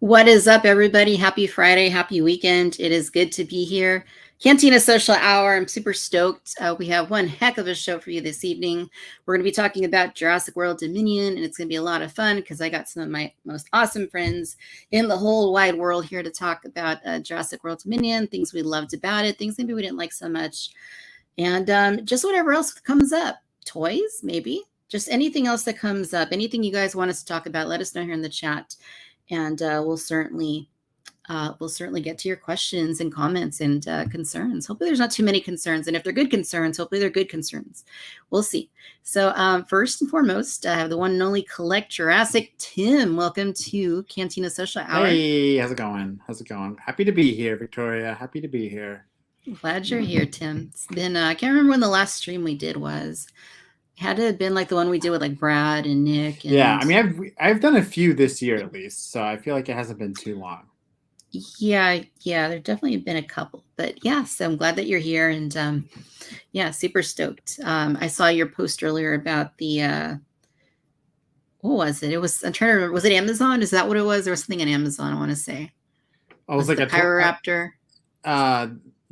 What is up, everybody? Happy Friday. Happy weekend. It is good to be here. Cantina Social Hour. I'm super stoked. We have one heck of a show for you this evening. We're going to be talking about Jurassic World Dominion, and it's going to be a lot of fun because I got some of my most awesome friends in the whole wide world here to talk about Jurassic World Dominion, things we loved about it, things maybe we didn't like so much, and just whatever else comes up. Toys, maybe. Just anything else that comes up. Anything you guys want us to talk about, let us know here in the chat. And we'll certainly get to your questions and comments and concerns. Hopefully there's not too many concerns. And if they're good concerns, hopefully they're good concerns. We'll see. So first and foremost, I have the one and only Collect Jurassic. Tim, welcome to Cantina Social Hour. Hey, how's it going? Happy to be here, Victoria. Happy to be here. Glad you're here, Tim. It's been, I can't remember when the last stream we did was. Had to have been like the one we did with like Brad and Nick. And... Yeah, I mean, I've done a few this year at least, so I feel like it hasn't been too long. Yeah, there's definitely been a couple, but yeah, so I'm glad that you're here, and yeah, super stoked. I saw your post earlier about the what was it? I'm trying to remember. Was it Amazon? Is that what it was? There was something on Amazon, I want to say. Oh, it was like a Pyroraptor.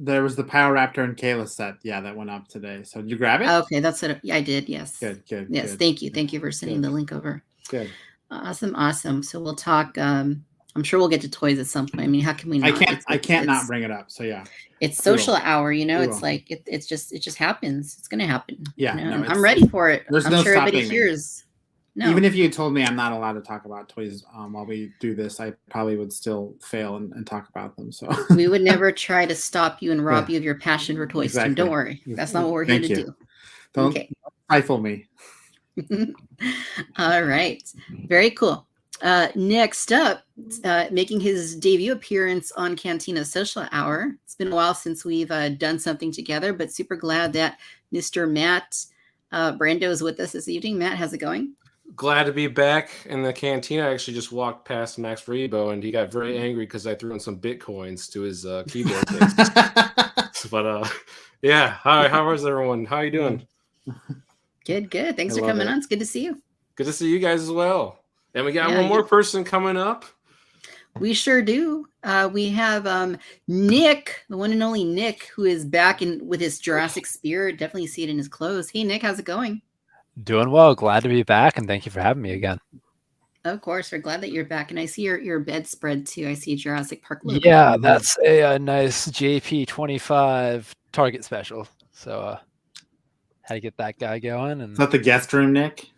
There was the Pyroraptor and Kayla set, that went up today. So did you grab it? Okay, that's it. Yeah, I did. Yes. Good. Yes, thank you for sending the link over. Good. Awesome. So we'll talk. I'm sure we'll get to toys at some point. I mean, how can we not? I can't not bring it up. So yeah. It's social hour, it's like it just happens. It's gonna happen. Yeah, no, I'm ready for it. There's I'm no sure stopping everybody hears. No. Even if you told me I'm not allowed to talk about toys while we do this, I probably would still fail and talk about them. So we would never try to stop you and rob you of your passion for toys. Exactly. Tim, don't worry. That's not what we're here to do. Don't stifle me. All right. Very cool. Next up, making his debut appearance on Cantina Social Hour. It's been a while since we've done something together, but super glad that Mr. Matt Brando is with us this evening. Matt, how's it going? Glad to be back in the cantina. I actually just walked past Max Rebo, and he got very angry because I threw in some Bitcoins to his keyboard case. But yeah, how is everyone? How are you doing? Good. Thanks for coming on. It's good to see you. Good to see you guys as well. And we got one more person coming up. We sure do. We have Nick, the one and only Nick, who is back with his Jurassic spirit. Definitely see it in his clothes. Hey, Nick, how's it going? Doing well. Glad to be back, and thank you for having me again. Of course, we're glad that you're back, and I see your bedspread too. I see Jurassic Park logo. Yeah, that's a nice JP25 Target special. So had to get that guy going. And is that the guest room, Nick?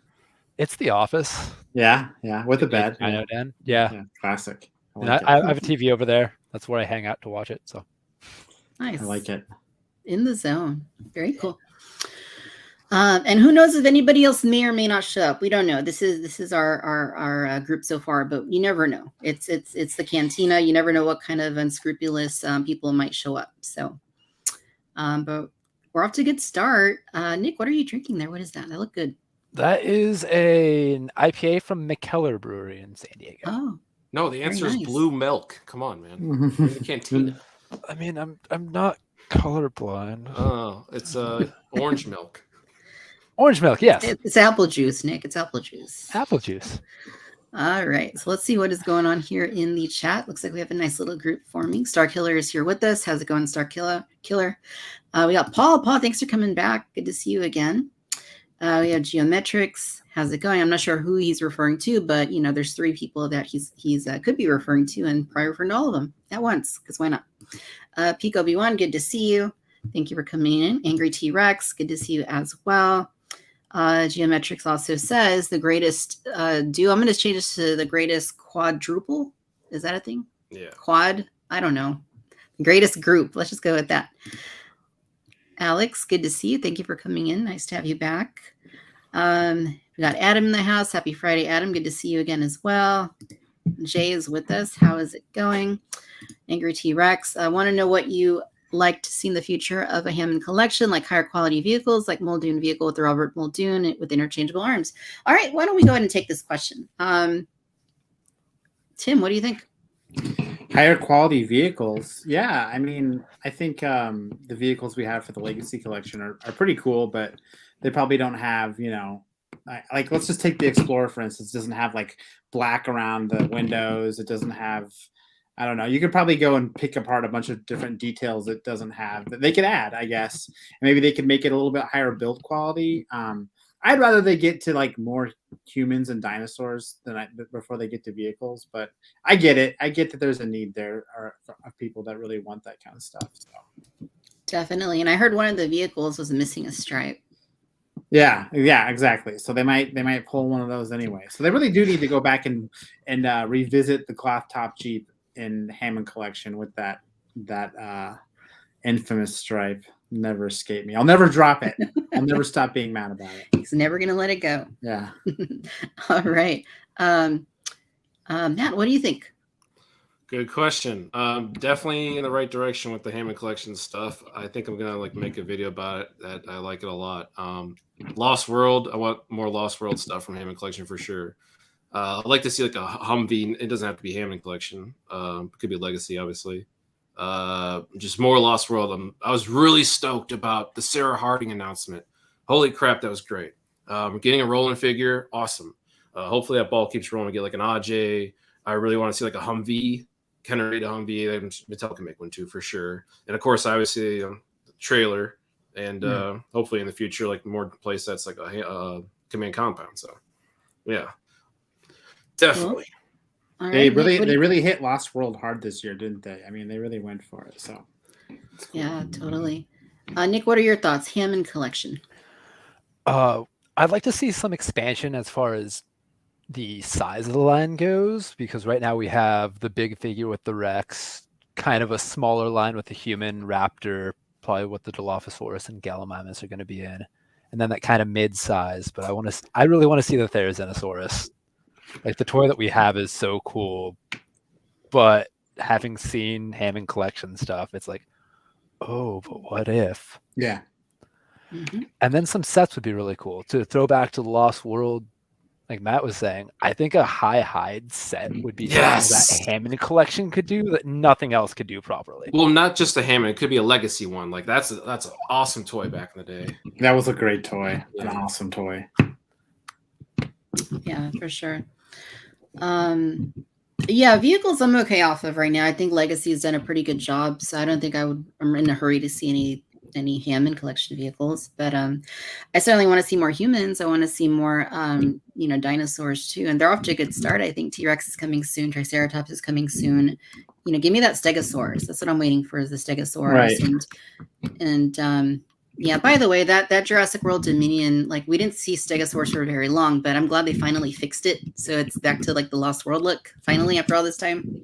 It's the office. Yeah, with a bed. I know, Dan. Yeah, classic. I have a TV over there. That's where I hang out to watch it. So nice. I like it. In the zone. Very cool. And who knows if anybody else may or may not show up. We don't know. This is our group so far, but you never know. It's the Cantina. You never know what kind of unscrupulous people might show up. So, but we're off to a good start. Nick, what are you drinking there? What is that? That look good. That is an IPA from McKellar Brewery in San Diego. Oh, no, the answer is blue milk. Come on, man. In the Cantina. I mean, I'm not colorblind. Oh, it's orange milk. Orange milk, yes. It's apple juice, Nick. It's apple juice. Apple juice. All right. So let's see what is going on here in the chat. Looks like we have a nice little group forming. Star Killer is here with us. How's it going, Star Killer? We got Paul. Paul, thanks for coming back. Good to see you again. We have Geometrics. How's it going? I'm not sure who he's referring to, but there's 3 people that he's could be referring to, and probably referring to all of them at once, because why not? Pico B1, good to see you. Thank you for coming in. Angry T-Rex, good to see you as well. Geometrics also says the greatest duo. I'm going to change this to the greatest quadruple. Is that a thing? Yeah. Quad? I don't know. The greatest group. Let's just go with that. Alex, good to see you. Thank you for coming in. Nice to have you back. We got Adam in the house. Happy Friday, Adam. Good to see you again as well. Jay is with us. How is it going? Angry T-Rex. I want to know what you like to see in the future of a Hammond collection, like higher quality vehicles, like Muldoon vehicle with the Robert Muldoon with interchangeable arms. All right, why don't we go ahead and take this question? Tim, what do you think? Higher quality vehicles. Yeah, I mean, I think the vehicles we have for the Legacy collection are pretty cool, but they probably don't have, like let's just take the Explorer for instance. It doesn't have like black around the windows. It doesn't have, I don't know. You could probably go and pick apart a bunch of different details it doesn't have that they could add, I guess. And maybe they could make it a little bit higher build quality. I'd rather they get to like more humans and dinosaurs before they get to vehicles. But I get it. I get that there's a need there of people that really want that kind of stuff. So. Definitely. And I heard one of the vehicles was missing a stripe. Yeah, exactly. So they might pull one of those anyway. So they really do need to go back and revisit the cloth top Jeep in Hammond Collection with that infamous stripe. Never escape me. I'll never drop it. I'll never stop being mad about it. He's never gonna let it go. Yeah. All right. Matt, what do you think? Good question. Definitely in the right direction with the Hammond Collection stuff. I think I'm gonna make a video about it. That I like it a lot. Lost World. I want more Lost World stuff from Hammond Collection for sure. I'd like to see like a Humvee. It doesn't have to be Hammond Collection. It could be Legacy, obviously. Just more Lost World. I was really stoked about the Sarah Harding announcement. Holy crap, that was great. Getting a rolling figure, awesome. Hopefully that ball keeps rolling. Get like an AJ. I really want to see like a Humvee. Kind of rate a Humvee. Mattel can make one too for sure. And of course, obviously, the trailer. And hopefully in the future, like more play sets like a command compound. So, yeah, definitely. Cool. They Right, really hit Lost World hard this year, didn't they? I mean, they really went for it. So, yeah, totally. Nick, what are your thoughts? Hammond Collection. I'd like to see some expansion as far as the size of the line goes, because right now we have the big figure with the Rex, kind of a smaller line with the human, Raptor, probably what the Dilophosaurus and Gallimimus are going to be in, and then that kind of mid-size. But I really want to see the Therizinosaurus. Like the toy that we have is so cool, but having seen Hammond Collection stuff, it's like, oh, but what if? yeah. Mm-hmm. And then some sets would be really cool to throw back to the Lost World. Like Matt was saying, I think a high hide set would be something that Hammond Collection could do that nothing else could do properly. Well, not just a Hammond. It could be a Legacy one. Like that's an awesome toy back in the day. That was a great toy. Yeah. An awesome toy. Yeah, for sure. Yeah, vehicles I'm okay off of right now. I think Legacy has done a pretty good job, so I don't think I'm in a hurry to see any Hammond Collection vehicles. But I certainly want to see more humans. I want to see more dinosaurs too, and they're off to a good start. I think T-Rex is coming soon. Triceratops is coming soon. Give me that Stegosaurus. That's what I'm waiting for, is the Stegosaurus. Right. And yeah, by the way, that Jurassic World Dominion, like we didn't see Stegosaurus for very long, but I'm glad they finally fixed it. So it's back to like the Lost World look finally after all this time.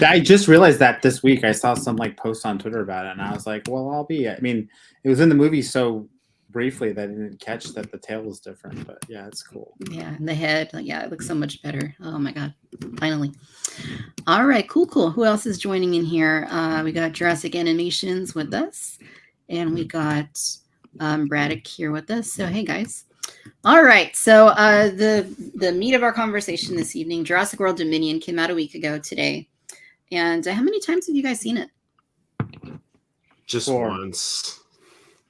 I just realized that this week. I saw some like posts on Twitter about it, and I was like, well, I mean, it was in the movie so briefly that I didn't catch that the tail was different, but yeah, it's cool. Yeah, and the head, it looks so much better. Oh my God, finally. All right, cool. Who else is joining in here? We got Jurassic Animations with us, and we got Braddock here with us. So hey guys. All right, so the meat of our conversation this evening, Jurassic World Dominion, came out a week ago today. And how many times have you guys seen it? Just 4. Once.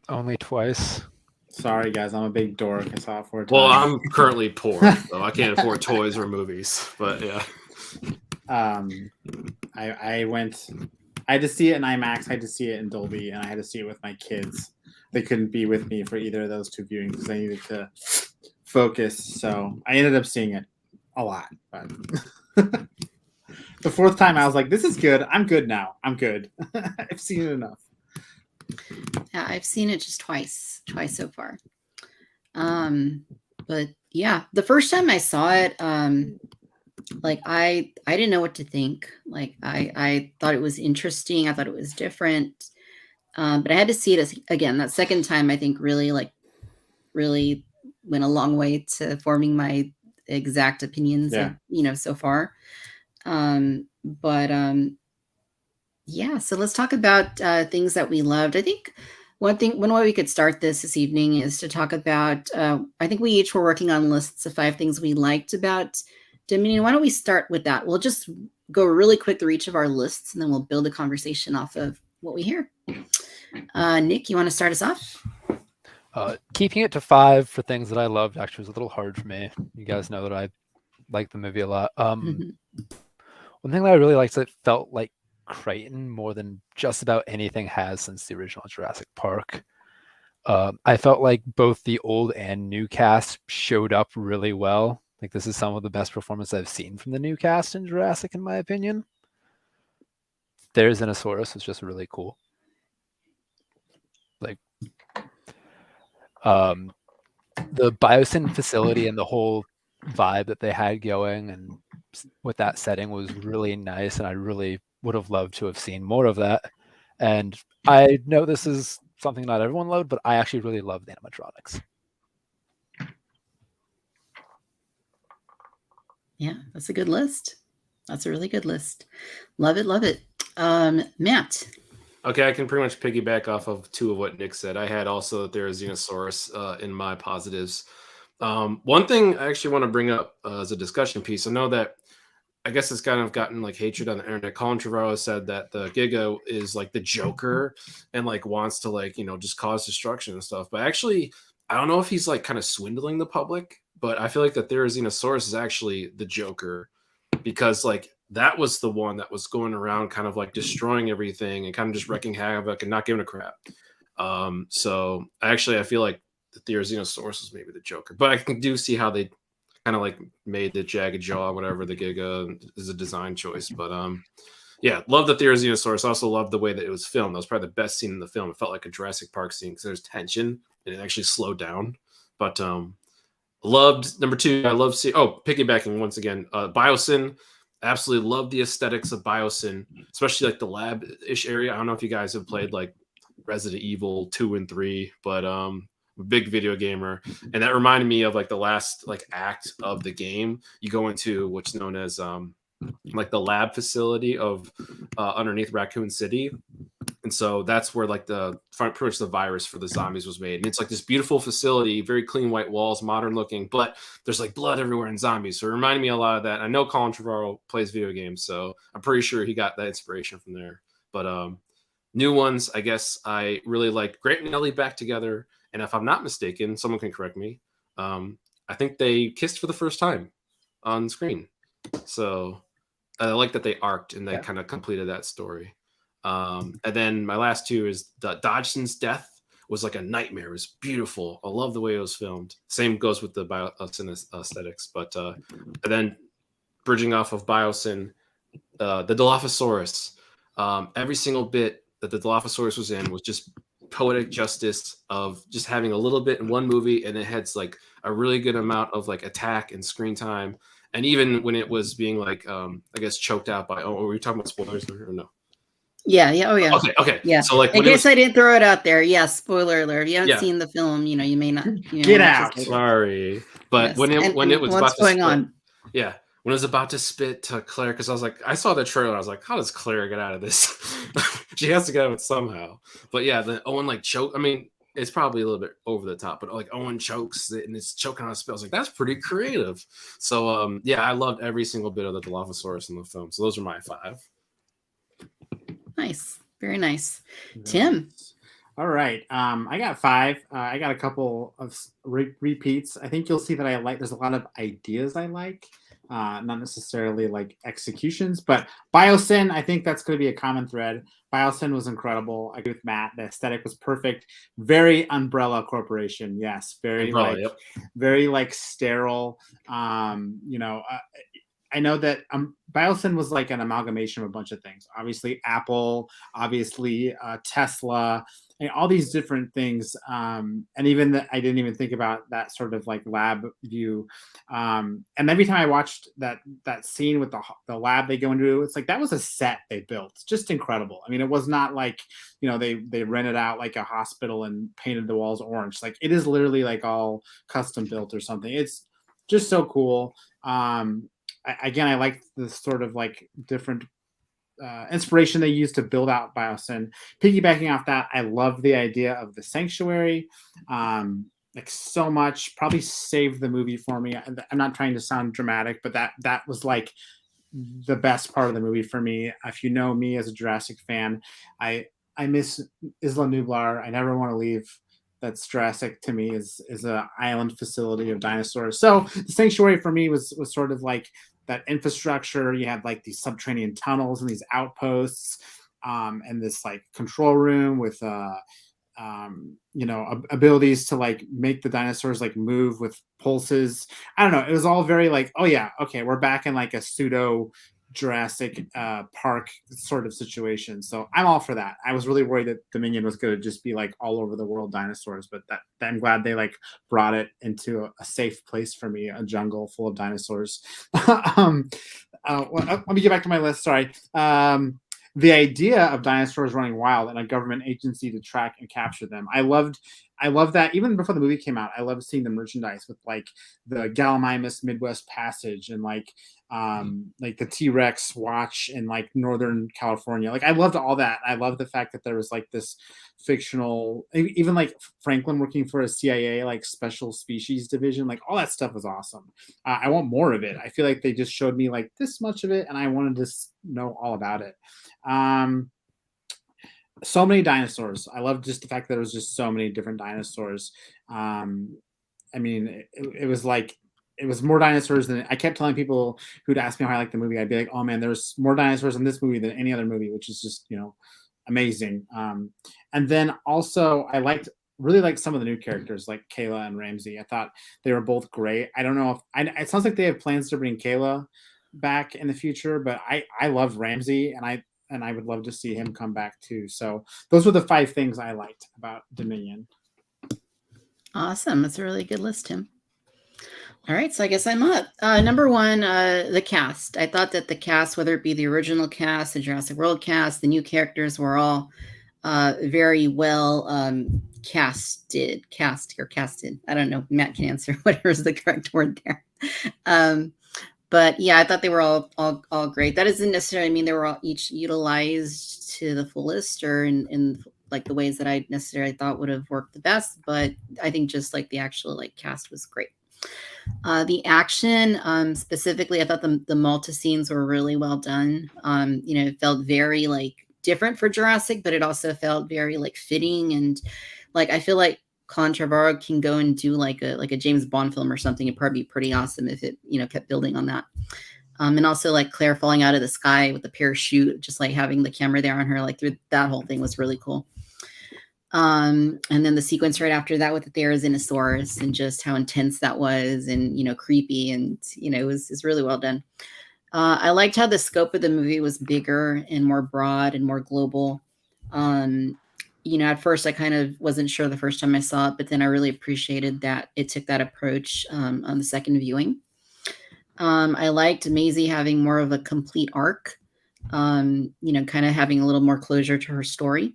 Only twice. Sorry, guys. I'm a big dork. I saw it 4 times. Well, I'm currently poor, so I can't afford toys or movies. But yeah. I went. I had to see it in IMAX. I had to see it in Dolby, and I had to see it with my kids. They couldn't be with me for either of those 2 viewings because I needed to focus. So I ended up seeing it a lot. But the 4th time, I was like, "This is good. I'm good now. I'm good. I've seen it enough." Yeah, I've seen it just twice so far. But yeah, the first time I saw it, like I didn't know what to think. Like I thought it was interesting. I thought it was different. But I had to see it again. That second time, I think really went a long way to forming my exact opinions. Yeah. So far. Yeah, so let's talk about things that we loved. I think one way we could start this evening is to talk about, I think we each were working on lists of 5 things we liked about Dominion. Why don't we start with that? We'll just go really quick through each of our lists, and then we'll build a conversation off of what we hear. Nick, you want to start us off? Keeping it to 5 for things that I loved actually was a little hard for me. You guys know that I like the movie a lot. Mhm. One thing that I really liked is it felt like Crichton more than just about anything has since the original Jurassic Park. I felt like both the old and new cast showed up really well. Like this is some of the best performance I've seen from the new cast in Jurassic, in my opinion. Their Xenosaurus was just really cool. Like the Biosyn facility and the whole vibe that they had going and with that setting was really nice, and I really would have loved to have seen more of that. And I know this is something not everyone loved, but I actually really loved the animatronics. Yeah, that's a good list. That's a really good list. Love it, love it. Matt. Okay, I can pretty much piggyback off of 2 of what Nick said. I had also that there is Xenosaurus in my positives. One thing I actually want to bring up as a discussion piece. I know that I guess it's kind of gotten like hatred on the internet. Colin Trevorrow said that the Giga is like the Joker and like wants to like, just cause destruction and stuff. But actually, I don't know if he's like kind of swindling the public, but I feel like that Therizinosaurus is actually the Joker because like that was the one that was going around kind of like destroying everything and kind of just wrecking havoc and not giving a crap. So actually, I feel like the Therizinosaurus is maybe the Joker, but I do see how they kind of like made the jagged jaw, whatever the Giga is a design choice. But yeah, love the Therizinosaurus. Also love the way that it was filmed. That was probably the best scene in the film. It felt like a Jurassic Park scene because there's tension and it actually slowed down. But loved number 2. I love piggybacking once again. Biosyn. Absolutely love the aesthetics of Biosyn, especially like the lab-ish area. I don't know if you guys have played like Resident Evil 2 and 3, but big video gamer, and that reminded me of like the last like act of the game. You go into what's known as like the lab facility of underneath Raccoon City, and so that's where like the pretty much the virus for the zombies was made. And it's like this beautiful facility, very clean white walls, modern looking, but there's like blood everywhere and zombies. So it reminded me a lot of that. I know Colin Trevorrow plays video games, so I'm pretty sure he got that inspiration from there. But new ones, I guess I really like Grant and Ellie back together. And if I'm not mistaken, someone can correct me. I think they kissed for the first time on screen. So I like that they arced and they kind of completed that story. And then my last 2 is the Dodgson's death was like a nightmare. It was beautiful. I love the way it was filmed. Same goes with the Biosyn aesthetics. But and then bridging off of Biosyn, the Dilophosaurus. Every single bit that the Dilophosaurus was in was just poetic justice of just having a little bit in one movie, and it had like a really good amount of like attack and screen time. And even when it was being like, I guess choked out by, were we talking about spoilers or no? Yeah. Oh yeah. Okay. Yeah. So like, in case I didn't throw it out there, yes. Spoiler alert. If you haven't seen the film, you may not. Get out. Sorry, but Yes. when it was what's going on? Yeah, when it was about to spit to Claire, because I was like, I saw the trailer, I was like, how does Claire get out of this? She has to get out of it somehow. But yeah, the Owen like choke. I mean, it's probably a little bit over the top, but like Owen chokes it and it's choking on a spit. I was like, that's pretty creative. So yeah, I loved every single bit of the Dilophosaurus in the film. So those are my 5. Nice. Very nice. Tim. All right. I got 5. I got a couple of repeats. I think you'll see that there's a lot of ideas I like, not necessarily like executions, but Biosyn, I think that's going to be a common thread. Biosyn was incredible. I agree with Matt. The aesthetic was perfect. Very Umbrella Corporation. Yes. Very very like sterile. I know that Biosyn was like an amalgamation of a bunch of things. Obviously, Apple, obviously Tesla, and all these different things. And even I didn't even think about that sort of like lab view. And every time I watched that scene with the lab they go into, it's like that was a set they built. It's just incredible. I mean, it was not like they rented out like a hospital and painted the walls orange. Like it is literally like all custom built or something. It's just so cool. Again, I like the sort of like different inspiration they use to build out Biosyn. Piggybacking off that, I love the idea of the sanctuary, like so much. Probably saved the movie for me. I'm not trying to sound dramatic, but that was like the best part of the movie for me. If you know me as a Jurassic fan, I miss Isla Nublar. I never want to leave that's Jurassic to me is a island facility of dinosaurs. So the sanctuary for me was sort of like that infrastructure. You had like these subterranean tunnels and these outposts, and this like control room with abilities to like make the dinosaurs like move with pulses. I don't know. It was all very like, oh yeah, okay, we're back in like a pseudo Jurassic Park sort of situation. So I'm all for that. I was really worried that Dominion was going to just be like all over the world dinosaurs, but that I'm glad they like brought it into a safe place for me, a jungle full of dinosaurs. Let me get back to my list. Sorry. The idea of dinosaurs running wild and a government agency to track and capture them. I loved that even before the movie came out. I loved seeing the merchandise with like the Gallimimus Midwest Passage and like the T-Rex watch in like Northern California. Like I loved all that. I loved the fact that there was like this fictional, even like Franklin working for a CIA like special species division. Like all that stuff was awesome. I want more of it. I feel like they just showed me like this much of it and I wanted to know all about it. So many dinosaurs. I love just the fact that there was just so many different dinosaurs. I mean, it was like, it was more dinosaurs than I kept telling people who'd ask me how I liked the movie. I'd be like, oh man, there's more dinosaurs in this movie than any other movie, which is just, amazing. And then also I really liked some of the new characters like Kayla and Ramsey. I thought they were both great. I don't know if it sounds like they have plans to bring Kayla back in the future, but I love Ramsey and I would love to see him come back too. So those were the 5 things I liked about Dominion. Awesome. That's a really good list, Tim. All right, so I guess I'm up. Number 1, the cast. I thought that the cast, whether it be the original cast, the Jurassic World cast, the new characters were all very well casted. I don't know. Matt can answer whatever is the correct word there. But yeah, I thought they were all great. That doesn't necessarily mean they were all each utilized to the fullest or in like the ways that I necessarily thought would have worked the best. But I think just like the actual like cast was great. The action, specifically, I thought the Malta scenes were really well done. It felt very like different for Jurassic, but it also felt very like fitting. And like, I feel like Colin Trevorrow can go and do like a James Bond film or something. It'd probably be pretty awesome if it, kept building on that. And also like Claire falling out of the sky with the parachute, just like having the camera there on her, like through that whole thing was really cool. And then the sequence right after that with the Therizinosaurus and just how intense that was and, creepy and, it was really well done. I liked how the scope of the movie was bigger and more broad and more global. At first I kind of wasn't sure the first time I saw it, but then I really appreciated that it took that approach on the second viewing. I liked Maisie having more of a complete arc, kind of having a little more closure to her story.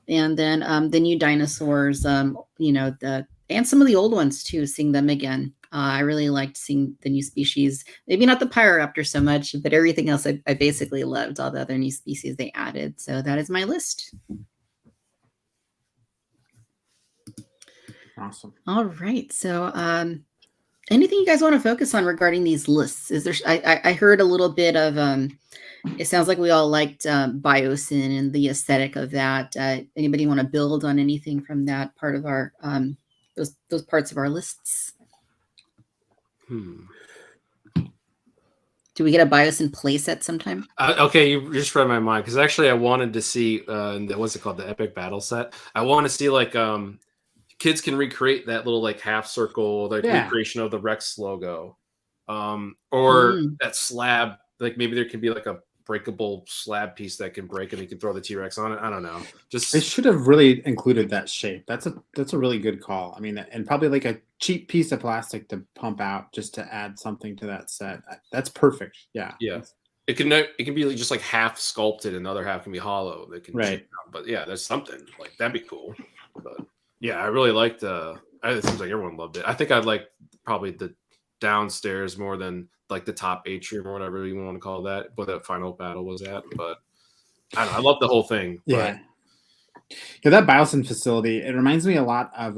And then the new dinosaurs, and some of the old ones too, seeing them again. I really liked seeing the new species, maybe not the Pyroraptor so much, but everything else I basically loved, all the other new species they added. So that is my list. Awesome. All right. So anything you guys want to focus on regarding these lists? Is there? I heard a little bit of. It sounds like we all liked Biosyn and the aesthetic of that. Anybody want to build on anything from that part of our those parts of our lists? Do we get a Biosyn playset sometime? Okay, you just read my mind because actually I wanted to see what's it called, the Epic Battle Set. I want to see like kids can recreate that little like half circle, like recreation of the Rex logo, or that slab. Like maybe there can be like a breakable slab piece that can break and you can throw the T-Rex on it. I don't know. Just they should have really included that shape. That's a really good call. I mean, and probably like a cheap piece of plastic to pump out just to add something to that set. That's perfect. Yeah. Yeah. It can be like just like half sculpted and the other half can be hollow. They can but yeah, there's something like that'd be cool. But yeah, I really liked it seems like everyone loved it. I think I'd like probably the downstairs more than like the top atrium or whatever you want to call that, where that final battle was at. But I don't know, I love the whole thing. Yeah. Yeah, that Biosyn facility, it reminds me a lot of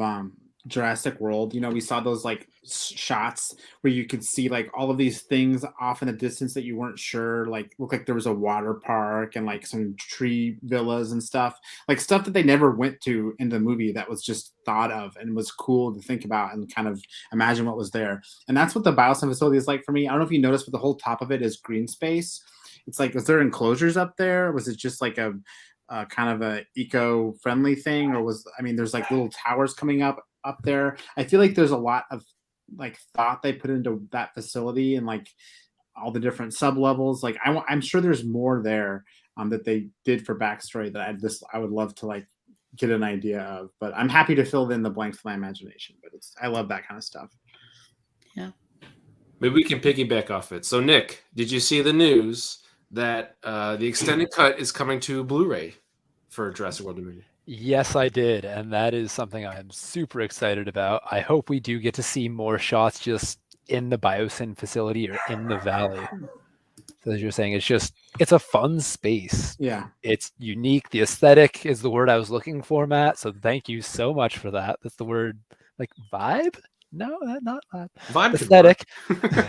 Jurassic World, we saw those like shots where you could see like all of these things off in the distance that you weren't sure, like looked like there was a water park and like some tree villas and stuff, like stuff that they never went to in the movie that was just thought of and was cool to think about and kind of imagine what was there. And that's what the Biosyn facility is like for me. I don't know if you noticed, but the whole top of it is green space. It's like, is there enclosures up there? Was it just like a kind of a eco-friendly thing, or there's like little towers coming up there. I feel like there's a lot of like thought they put into that facility and like all the different sub levels. Like I'm sure there's more there that they did for backstory that I would love to like get an idea of. But I'm happy to fill in the blanks for my imagination. But I love that kind of stuff. Yeah. Maybe we can piggyback off it. So Nick, did you see the news that the extended cut is coming to Blu-ray for Jurassic World Dominion? Yes, I did, and that is something I'm super excited about. I hope we do get to see more shots just in the Biosyn facility or in the valley. So as you're saying, it's a fun space. Yeah. It's unique. The aesthetic is the word I was looking for, Matt. So thank you so much for that. That's the word, like vibe? No, not vibe. Vibe. Aesthetic.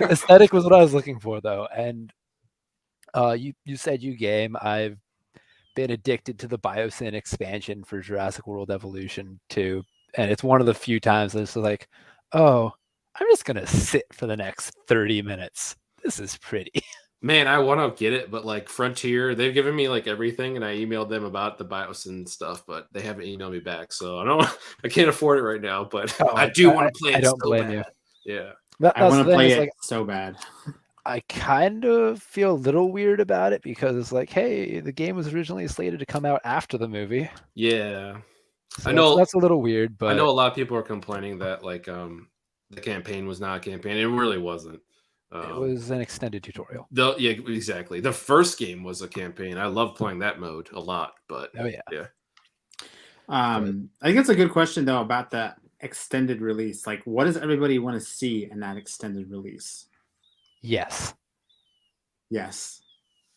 Aesthetic was what I was looking for, though. And you said you game. I've been addicted to the Biosyn expansion for Jurassic World Evolution 2. And it's one of the few times that it's like, oh, I'm just going to sit for the next 30 minutes. This is pretty. Man, I want to get it, but like Frontier, they've given me like everything, and I emailed them about the Biosyn stuff, but they haven't emailed me back. So I can't afford it right now, but I do want to play it. I don't so blame bad. you. Yeah. I want to play it so bad. I kind of feel a little weird about it because it's like, hey, the game was originally slated to come out after the movie. Yeah. So I know that's a little weird, but I know a lot of people are complaining that like the campaign was not a campaign. It really wasn't. It was an extended tutorial. Yeah, exactly. The first game was a campaign. I love playing that mode a lot, but yeah. I think that's a good question though about the extended release. Like, what does everybody want to see in that extended release? Yes.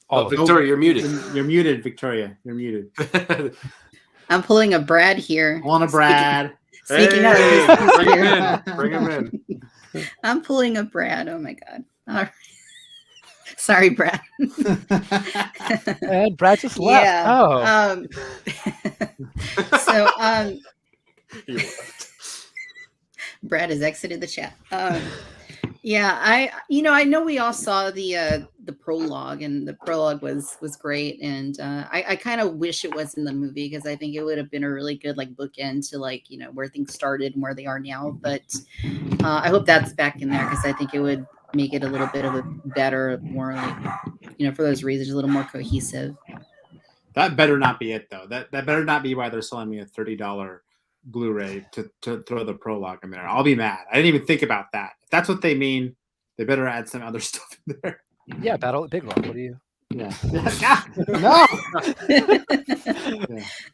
Oh, Victoria, you're muted. You're muted, Victoria. You're muted. I'm pulling a Brad here. Pulling a Brad. Speaking of, bring him in. I'm pulling a Brad. Oh my God. All right. Sorry, Brad. And Brad just left. Yeah. So Brad has exited the chat. Yeah, I know we all saw the prologue, and the prologue was great, and I kind of wish it was in the movie because I think it would have been a really good like bookend to like where things started and where they are now. But I hope that's back in there because I think it would make it a little bit of a better, more like for those reasons, a little more cohesive. That better not be it though. That better not be why they're selling me a $30 Blu-ray to throw the prologue in there. I'll be mad. I didn't even think about that. If that's what they mean, they better add some other stuff in there. Yeah, Battle at Big Rock. What do you? Yeah. No. Yeah.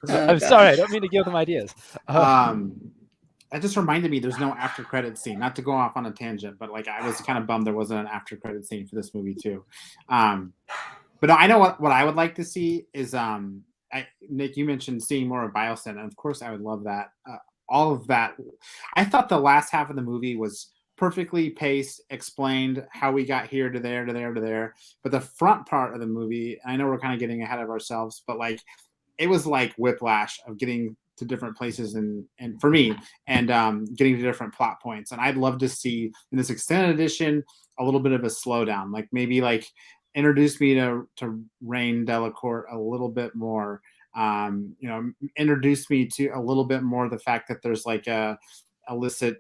I'm sorry. I don't mean to give them ideas. That just reminded me there's no after credit scene. Not to go off on a tangent, but like I was kind of bummed there wasn't an after credit scene for this movie too. But I know what I would like to see is Nick, you mentioned seeing more of Biosyn, and of course I would love that. All of that. I thought the last half of the movie was perfectly paced, explained how we got here to there to there to there. But the front part of the movie, I know we're kind of getting ahead of ourselves, but like it was like whiplash of getting to different places and for me and getting to different plot points. And I'd love to see in this extended edition a little bit of a slowdown, like maybe like introduce me to Rain Delacourt a little bit more. Introduce me to a little bit more the fact that there's like a illicit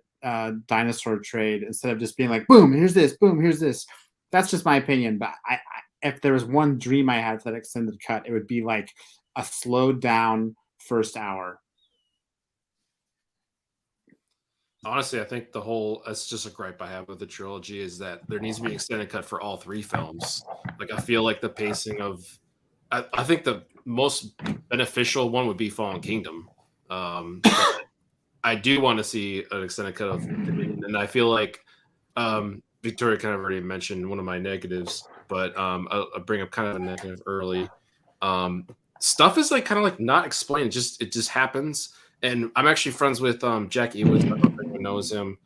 dinosaur trade instead of just being like, boom, here's this, boom, here's this. That's just my opinion. But I if there was one dream I had for that extended cut, it would be like a slowed down first hour. Honestly, I think that's just a gripe I have with the trilogy is that there needs to be an extended cut for all three films. Like, I feel like the pacing I think the most beneficial one would be Fallen Kingdom. I do want to see an extended cut of Dominion, and I feel like Victoria kind of already mentioned one of my negatives, but I'll bring up kind of a negative early. Stuff is like kind of like not explained; it just happens. And I'm actually friends with Jackie Ewins. I don't know if knows him.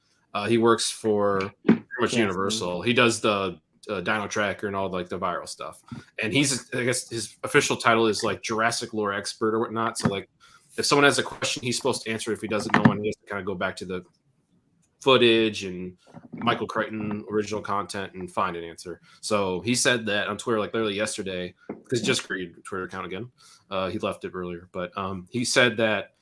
He works for pretty much Yes. Universal. He does the Dino Tracker and all like the viral stuff. And he's, I guess his official title is like Jurassic lore expert or whatnot. So like if someone has a question, he's supposed to answer it. If he doesn't know one, he has to kind of go back to the footage and Michael Crichton original content and find an answer. So he said that on Twitter like literally yesterday, because he just created a Twitter account again. He left it earlier, but he said that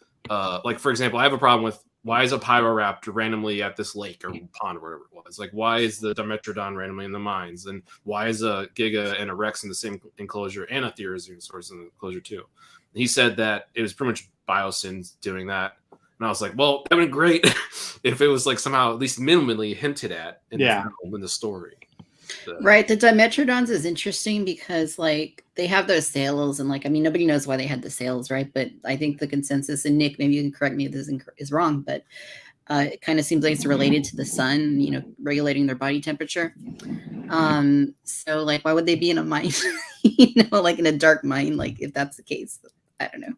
like for example, I have a problem with why is a Pyroraptor randomly at this lake or pond or whatever it was? Like why is the Dimetrodon randomly in the mines? And why is a Giga and a Rex in the same enclosure and a Therizinosaurus in the enclosure too? And he said that it was pretty much Biosyn's doing that. And I was like, well, that would be great if it was like somehow at least minimally hinted at in the story. Right. The Dimetrodons is interesting because like they have those sails and like, I mean, nobody knows why they had the sails, right? But I think the consensus, and Nick, maybe you can correct me if this is wrong, but it kind of seems like it's related to the sun, you know, regulating their body temperature. So like, why would they be in a mine, you know, like in a dark mine? Like if that's the case, I don't know.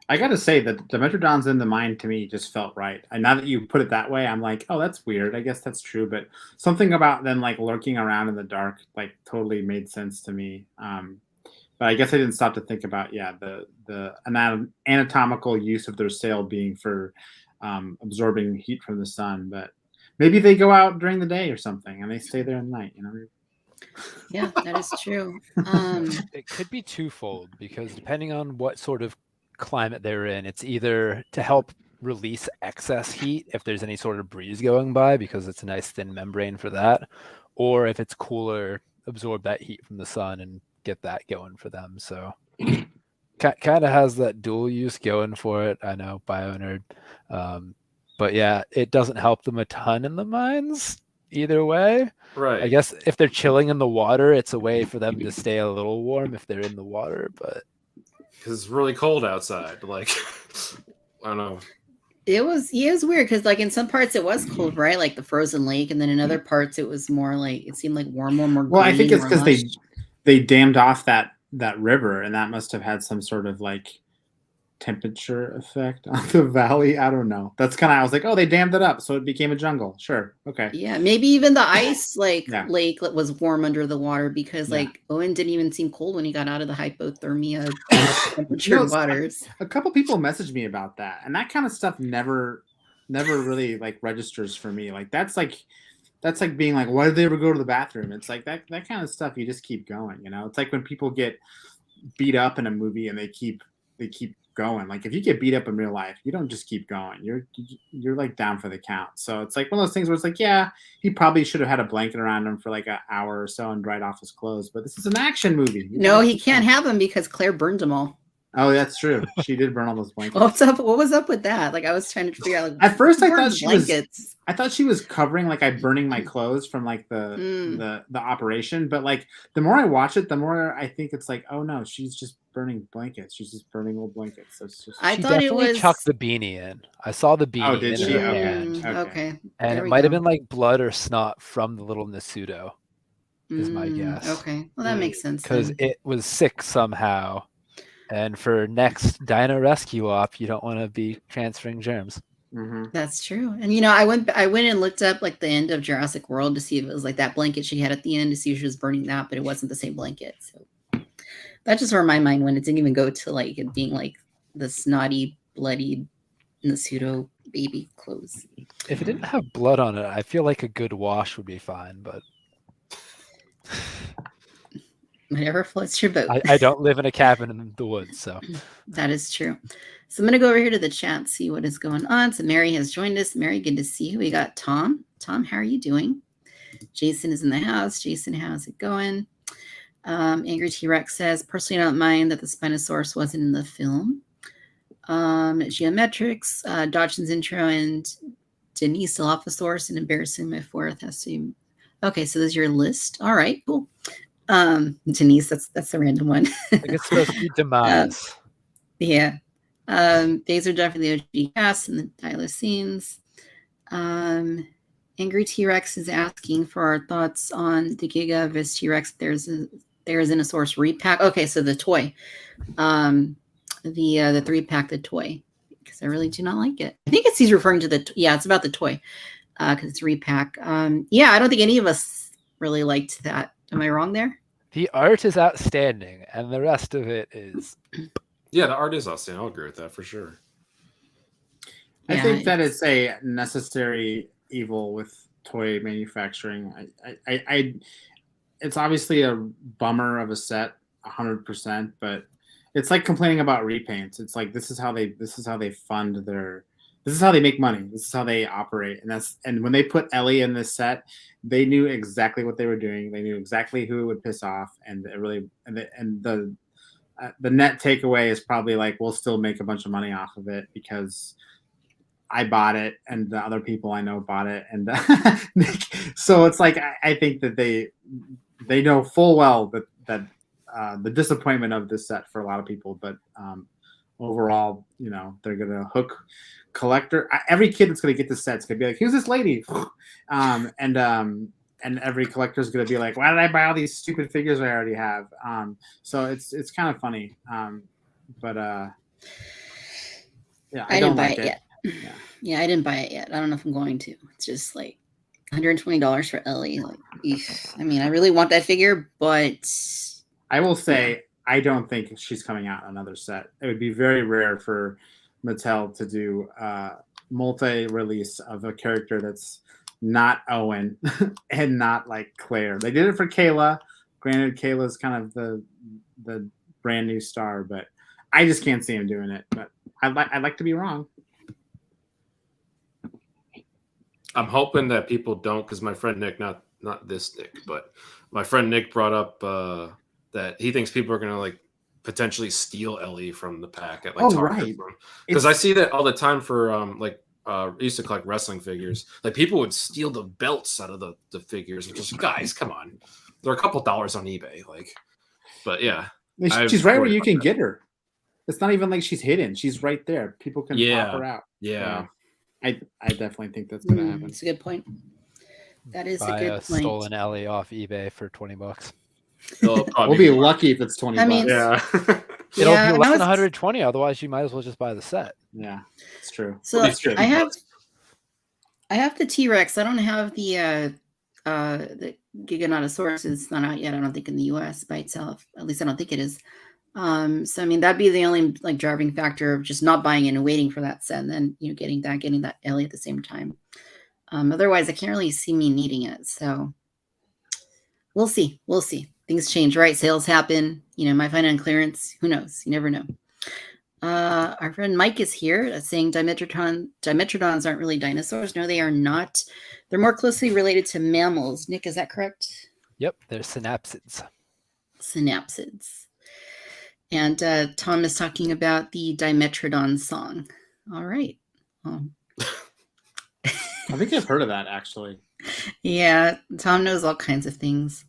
I gotta say that Dimetrodons in the mine to me just felt right. And now that you put it that way, I'm like, oh, that's weird. I guess that's true. But something about them like lurking around in the dark like totally made sense to me. But I guess I didn't stop to think about the anatomical use of their sail being for absorbing heat from the sun. But maybe they go out during the day or something and they stay there at night. You know. Yeah, that is true. It could be twofold because depending on what sort of climate they're in, it's either to help release excess heat if there's any sort of breeze going by because it's a nice thin membrane for that, or if it's cooler, absorb that heat from the sun and get that going for them. So kind of has that dual use going for it. I know, BioNerd. But yeah, it doesn't help them a ton in the mines either way. Right. I guess if they're chilling in the water, it's a way for them to stay a little warm if they're in the water, but because it's really cold outside. Like, I don't know. It was weird because like in some parts it was cold, right? Like the frozen lake, and then in other parts it was more like it seemed like warmer, more. Well, I think green, it's because they dammed off that river, and that must have had some sort of like temperature effect on the valley. I don't know. That's kind of I was like, oh, they dammed it up, so it became a jungle. Sure, okay. Yeah, maybe even the ice lake was warm under the water because like Owen didn't even seem cold when he got out of the hypothermia temperature waters. A couple people messaged me about that, and that kind of stuff never really like registers for me. Like that's like being like, why did they ever go to the bathroom? It's like that kind of stuff. You just keep going, you know. It's like when people get beat up in a movie and they keep going. Like if you get beat up in real life, you don't just keep going. You're like down for the count. So it's like one of those things where it's like, yeah, he probably should have had a blanket around him for like an hour or so and dried off his clothes. But this is an action movie. No, he can't have them because Claire burned them all. Oh, that's true. She did burn all those blankets. What was up with that? Like I was trying to figure out. Like, at first, I thought she was covering like I burning my clothes from like the operation. But like the more I watch it, the more I think it's like, oh no, she's just burning blankets. She's just burning old blankets. So it's just. I thought it was chucked the beanie in. I saw the beanie. Oh, did she? Okay. And it might have been like blood or snot from the little Nasudo. Is my guess. Okay, well that makes sense because it was sick somehow. And for next Dino Rescue Op, you don't want to be transferring germs. Mm-hmm. That's true. And you know, I went and looked up like the end of Jurassic World to see if it was like that blanket she had at the end to see if she was burning that, but it wasn't the same blanket. So that's just where my mind went. It didn't even go to like it being like the snotty, bloody, pseudo baby clothes. If it didn't have blood on it, I feel like a good wash would be fine, but whatever floats your boat. I don't live in a cabin in the woods, so. That is true. So I'm going to go over here to the chat, see what is going on. So Mary has joined us. Mary, good to see you. We got Tom. Tom, how are you doing? Jason is in the house. Jason, how's it going? Angry T-Rex says, personally, I don't mind that the Spinosaurus wasn't in the film. Geometrics, Dodgson's intro, and Denise Dilophosaurus, and embarrassing my fourth has to. Okay, so there's your list. All right, cool. Denise, that's a random one. I think it's supposed to be Demise. Yeah. These are definitely OG casts and the Thylacines. Angry T-Rex is asking for our thoughts on the Giga vs T-Rex. There's an Therizinosaurus repack. Okay, so the toy. The 3-pack, the toy. because I really do not like it. I think he's referring to it's about the toy because it's repack. Yeah, I don't think any of us really liked that. Am I wrong there? The art is outstanding, and the rest of it is. Yeah, the art is outstanding. I'll agree with that for sure. I think that it's a necessary evil with toy manufacturing. It's obviously a bummer of a set, 100%, but it's like complaining about repaints. It's like this is how they fund their. This is how they make money. This is how they operate, and when they put Ellie in this set, they knew exactly what they were doing. They knew exactly who it would piss off, and it really the net takeaway is probably like we'll still make a bunch of money off of it because I bought it and the other people I know bought it, and so it's like I think that they know full well that the disappointment of this set for a lot of people, but overall, they're gonna hook collector. Every kid that's gonna get this set is gonna be like, "Who's this lady?" And every collector is gonna be like, "Why did I buy all these stupid figures I already have?" So it's kind of funny, but yeah, I don't like it yet. Yeah, I didn't buy it yet. I don't know if I'm going to. It's just like $120 for Ellie. Like, I mean, I really want that figure, but I will say I don't think she's coming out in another set. It would be very rare for Mattel to do multi-release of a character that's not Owen and not like Claire. They did it for Kayla. Granted, Kayla's kind of the brand new star, but I just can't see him doing it. But I'd like to be wrong. I'm hoping that people don't, because my friend Nick, not this Nick, but my friend Nick brought up that he thinks people are gonna like potentially steal Ellie from the pack at like Target. Because I see that all the time for I used to collect wrestling figures. Like people would steal the belts out of the figures, and just guys, come on, they're a couple dollars on eBay. Like, but yeah, she's right where you can get her. It's not even like she's hidden. She's right there. People can pop her out. Yeah. I definitely think that's going to happen. That's a good point. That is Buy a good point. Stolen Ellie off eBay for $20. We'll be lucky if it's $20. Yeah. It'll be less than 120. Otherwise, you might as well just buy the set. Yeah, it's true. So I have the T-Rex. I don't have the Giganotosaurus. It's not out yet. I don't think in the U.S. by itself. At least I don't think it is. So I mean that'd be the only like driving factor of just not buying it and waiting for that set, and then getting that Ellie at the same time. Otherwise, I can't really see me needing it. So we'll see. Things change, right? Sales happen. Might find it on clearance. Who knows? You never know. Our friend Mike is here saying Dimetrodons aren't really dinosaurs. No, they are not. They're more closely related to mammals. Nick, is that correct? Yep, they're synapsids. And Tom is talking about the Dimetrodon song. All right. I think I've heard of that, actually. Yeah, Tom knows all kinds of things.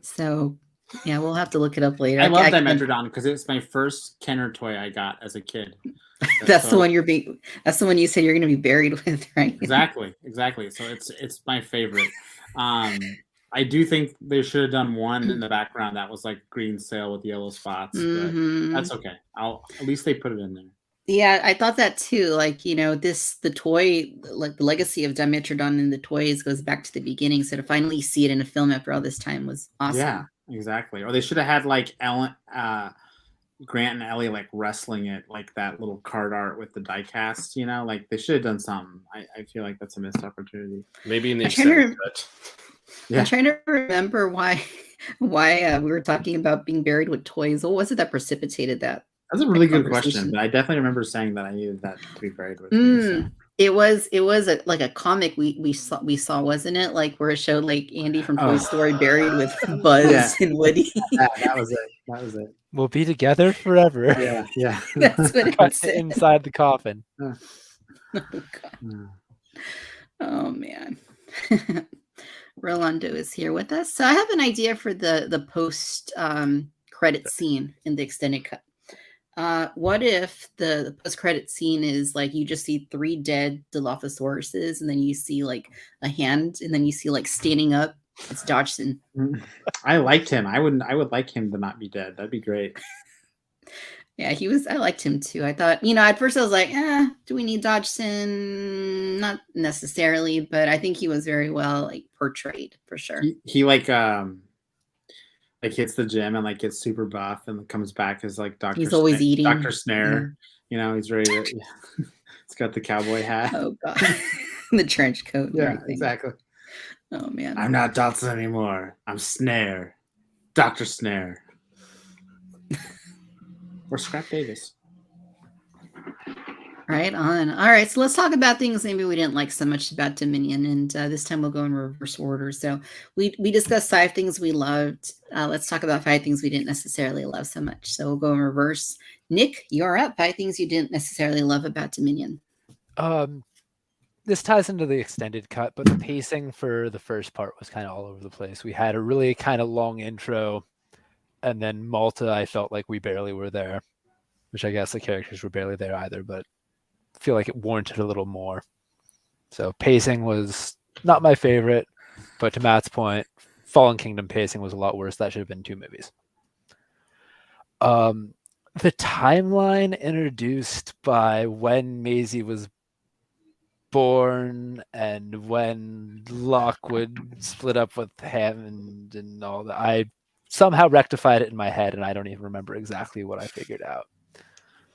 So, yeah, we'll have to look it up later. I love Dimetrodon because it was my first Kenner toy I got as a kid. That's the one that's the one you said you're going to be buried with, right? Exactly. So it's my favorite. I do think they should have done one in the background that was like green sail with yellow spots, but that's okay. At least they put it in there. Yeah, I thought that too. Like, the toy, like the legacy of Dimetrodon in the toys goes back to the beginning. So to finally see it in a film after all this time was awesome. Yeah, exactly. Or they should have had like Grant and Ellie like wrestling it, like that little card art with the die cast, like they should have done something. I feel like that's a missed opportunity. Maybe in the extended cut. Yeah. I'm trying to remember why we were talking about being buried with toys. What was it that precipitated that? That's a really good question, but I definitely remember saying that I needed that to be buried with. So. It was like a comic we saw, wasn't it? Like where it showed like Andy from Toy Story buried with Buzz and Woody. That was it. We'll be together forever. Yeah. That's what it said. Inside the coffin. Oh, God. Oh man. Rolando is here with us. So I have an idea for the post credit scene in the extended cut. What if the post credit scene is like you just see 3 dead Dilophosauruses, and then you see like a hand, and then you see like standing up, it's Dodgson. I liked him. I would like him to not be dead. That'd be great. Yeah, he was. I liked him too. I thought, at first I was like, do we need Dodgson? Not necessarily, but I think he was very well like portrayed for sure. He like hits the gym and like gets super buff and comes back as like He's always eating. Dr. Snare. He's ready to. Yeah. He's got the cowboy hat. Oh god, the trench coat. And everything. Exactly. Oh man, I'm not Dodson anymore. I'm Snare, Dr. Snare, or Scrap Davis. Right on. All right, so let's talk about things maybe we didn't like so much about Dominion, and this time we'll go in reverse order. So we discussed 5 things we loved. Let's talk about 5 things we didn't necessarily love so much. So we'll go in reverse. Nick, you're up. 5 things you didn't necessarily love about Dominion. This ties into the extended cut, but the pacing for the first part was kind of all over the place. We had a really kind of long intro, and then Malta, I felt like we barely were there, which I guess the characters were barely there either, but I feel like it warranted a little more. So pacing was not my favorite, but to Matt's point, Fallen Kingdom pacing was a lot worse. That should have been 2 movies. The timeline introduced by when Maisie was born and when Lockwood split up with Hammond and all that, I somehow rectified it in my head, and I don't even remember exactly what I figured out.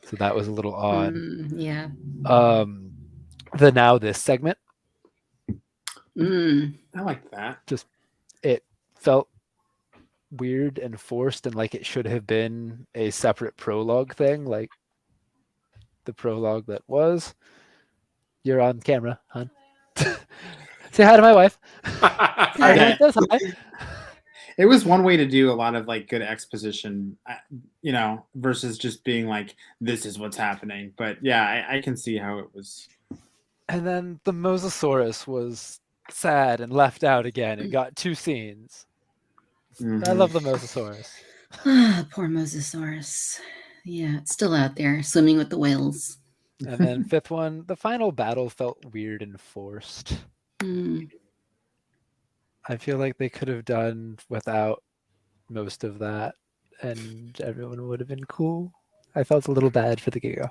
So that was a little odd. Yeah. The Now This segment. I like that. Just it felt weird and forced, and like it should have been a separate prologue thing, like the prologue that was. You're on camera, hon. Say hi to my wife. It was one way to do a lot of like good exposition, versus just being like, this is what's happening. But yeah, I can see how it was. And then the Mosasaurus was sad and left out again. It got 2 scenes. Mm-hmm. I love the Mosasaurus. Poor Mosasaurus. Yeah, it's still out there swimming with the whales. And then 5th one, the final battle felt weird and forced. I feel like they could have done without most of that, and everyone would have been cool. I felt a little bad for the Giga.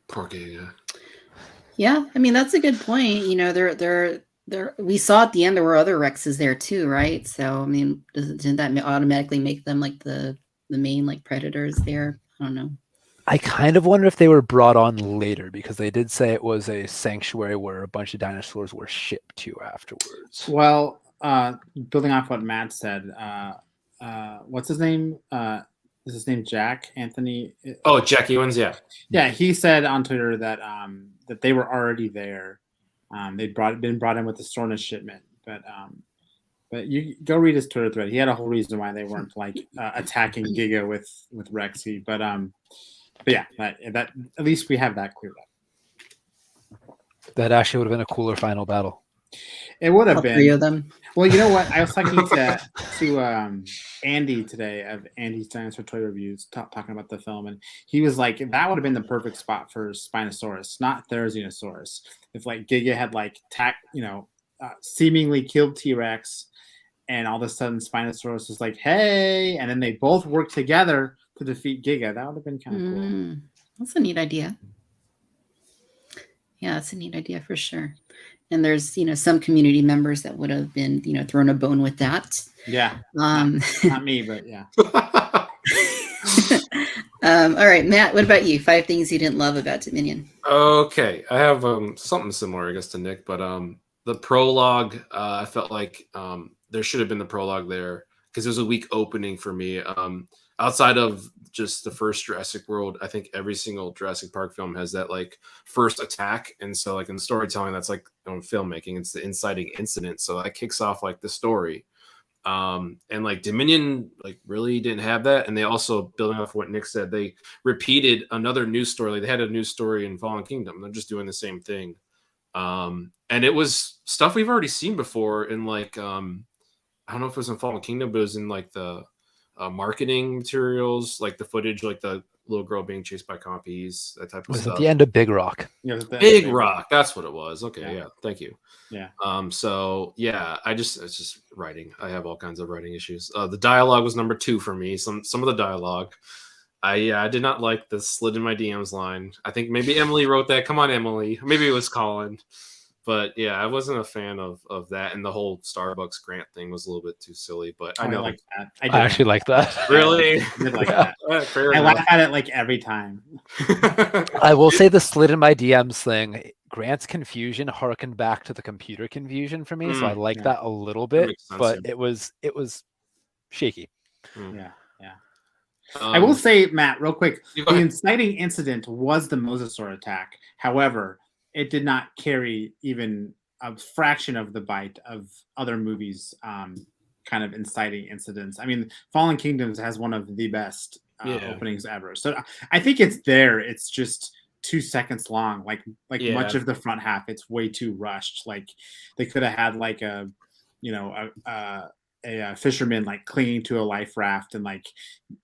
Poor Giga. Yeah, I mean that's a good point. They're we saw at the end there were other Rexes there too, right? So I mean, didn't that automatically make them like the main like predators there? I don't know. I kind of wonder if they were brought on later, because they did say it was a sanctuary where a bunch of dinosaurs were shipped to afterwards. Well, building off what Matt said, what's his name? Is his name Jack Anthony? Oh, Jack Ewens, yeah. Yeah, he said on Twitter that that they were already there. They'd been brought in with the Sorna shipment, but you go read his Twitter thread. He had a whole reason why they weren't like attacking Giga with Rexy, but yeah, that at least we have that cleared up. That actually would have been a cooler final battle. It would have been 3 of them. Well, you know what? I was talking to Andy today of Andy's Dinosaur Toy Reviews, talking about the film, and he was like, that would have been the perfect spot for Spinosaurus, not Therizinosaurus. If like Giga had like seemingly killed T-Rex, and all of a sudden Spinosaurus was like, hey, and then they both worked together to defeat Giga. That would have been kind of cool. That's a neat idea. Yeah, that's a neat idea for sure. And there's, some community members that would have been, thrown a bone with that. Yeah. Not me, but yeah. All right, Matt, what about you? 5 things you didn't love about Dominion. Okay. I have something similar, I guess, to Nick, but the prologue, I felt like there should have been the prologue there because it was a weak opening for me. Outside of just the first Jurassic World, I think every single Jurassic Park film has that like first attack. And so like in storytelling, that's like filmmaking, it's the inciting incident. So that kicks off like the story. And like Dominion like really didn't have that. And they also, building off what Nick said, they repeated another news story. They had a news story in Fallen Kingdom. They're just doing the same thing. And it was stuff we've already seen before in like, I don't know if it was in Fallen Kingdom, but it was in like the marketing materials, like the footage, like the little girl being chased by compies, that type It of was stuff. at the end of Big Rock. Yeah, the Big Rock, that's what it was. Okay, Yeah. yeah, thank you. Yeah. So yeah, it's just writing. I have all kinds of writing issues. The dialogue was number 2 for me. Some of the dialogue, I did not like the slid in my DMs line. I think maybe Emily wrote that. Come on, Emily. Maybe it was Colin. But yeah, I wasn't a fan of that, and the whole Starbucks Grant thing was a little bit too silly. But I know, like that. I actually like that. really, I did like that. Fair I enough. laugh at it like every time. I will say the slid in my DMs thing. Grant's confusion harkened back to the computer confusion for me, so I like yeah. that a little bit. makes sense, But yeah. it was shaky. Yeah. I will say, Matt, real quick, You the go ahead. inciting incident was the mosasaur attack. However, it did not carry even a fraction of the bite of other movies kind of inciting incidents. I mean, Fallen Kingdoms has one of the best openings ever. So I think it's there. It's just 2 seconds long. Like Yeah. much of the front half, it's way too rushed. Like they could have had like a fisherman like clinging to a life raft and like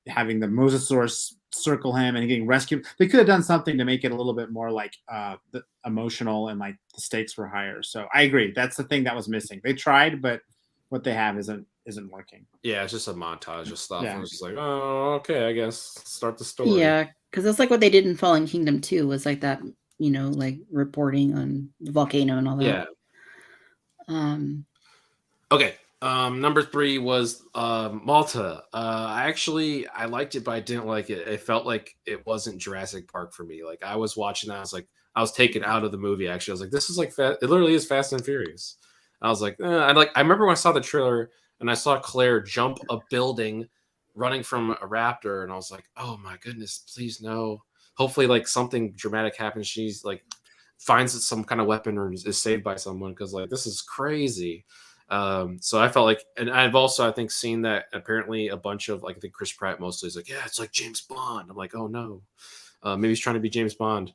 having the mosasaurus circle him and getting rescued. They could have done something to make it a little bit more like emotional and like the stakes were higher. So I agree. That's the thing that was missing. They tried, but what they have isn't working. Yeah, it's just a montage of stuff. Yeah. And it's just like, oh, okay, I guess start the story. Yeah, because that's like what they did in Fallen Kingdom too. Was like that, like reporting on the volcano and all that. Yeah. Okay. Number 3 was Malta. I liked it, but I didn't like it. It felt like it wasn't Jurassic Park for me. Like I was watching that, I was taken out of the movie. Actually, I was like, this is like it literally is Fast and Furious. I was like, I remember when I saw the trailer and I saw Claire jump a building, running from a raptor, and I was like, oh my goodness, please no. Hopefully, like something dramatic happens. She's like finds some kind of weapon or is saved by someone, because like this is crazy. So I felt like, and I've also, I think, seen that apparently a bunch of like, I think Chris Pratt mostly is like, yeah, it's like James Bond. I'm like, oh no, maybe he's trying to be James Bond.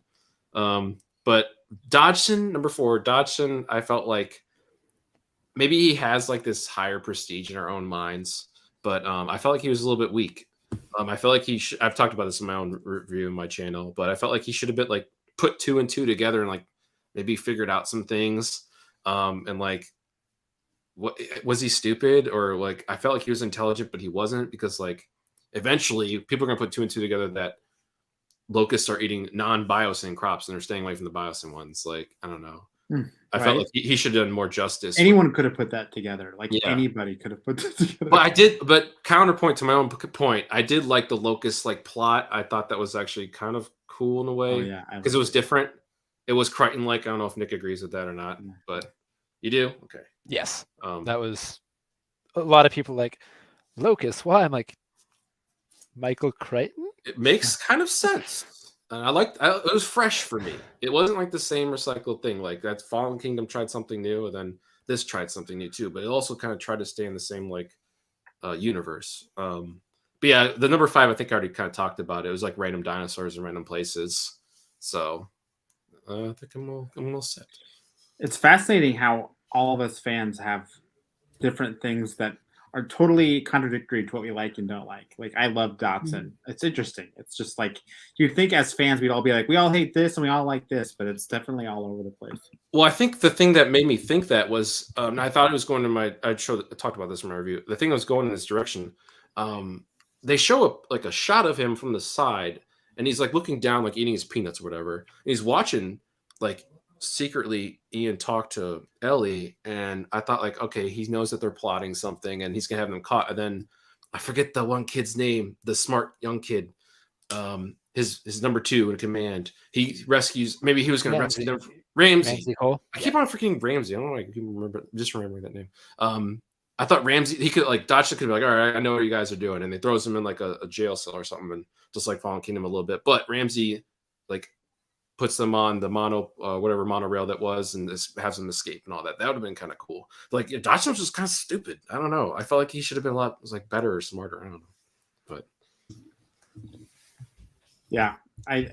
But Dodgson, number 4, Dodgson, I felt like maybe he has like this higher prestige in our own minds, but I felt like he was a little bit weak. I felt like I've talked about this in my own review on my channel, but I felt like he should have been like put 2 and 2 together and like maybe figured out some things. And like, what was he stupid, or like I felt like he was intelligent but he wasn't, because like eventually people are gonna put 2 and 2 together that locusts are eating non-biosyn crops and they're staying away from the biosyn ones. Like I don't know. I felt like he should have done more justice. Anyone could have put that together. Like anybody could have put that together. But counterpoint to my own point, I did like the locust like plot. I thought that was actually kind of cool in a way. Oh, yeah, because it was different. It was Crichton like. I don't know if Nick agrees with that or not, but you do? Okay. Yes. That was a lot of people like Locust. Why? I'm like, Michael Crichton? It makes kind of sense. And it was fresh for me. It wasn't like the same recycled thing. Like that Fallen Kingdom tried something new, and then this tried something new too. But it also kind of tried to stay in the same like universe. But yeah, the number 5, I think I already kind of talked about it. It was like random dinosaurs in random places. So I think I'm all set. It's fascinating how all of us fans have different things that are totally contradictory to what we like and don't like. Like I love Dotson. It's interesting. It's just like you'd think as fans we'd all be like, we all hate this and we all like this, but it's definitely all over the place. Well, I think the thing that made me think that was, I thought it was going to I talked about this in my review. The thing that was going in this direction, they show a shot of him from the side, and he's like looking down, like eating his peanuts or whatever. And he's watching like secretly Ian talk to Ellie, and I thought like, okay, he knows that they're plotting something and he's gonna have them caught. And then I forget the one kid's name, the smart young kid, his number 2 in command. He rescues, maybe he was gonna rescue them. Ramsey Cole. I keep on forgetting Ramsey. I don't know, I can remember, just remembering that name. I thought Ramsey, he could like Dodge could be like, all right, I know what you guys are doing, and they throws him in like a jail cell or something, and just like Fallen Kingdom a little bit. But Ramsey like puts them on the whatever monorail that was, and has them escape and all that. That would have been kind of cool. Like Dodson was just kind of stupid. I don't know. I felt like he should have been a lot better or smarter. I don't know. But yeah,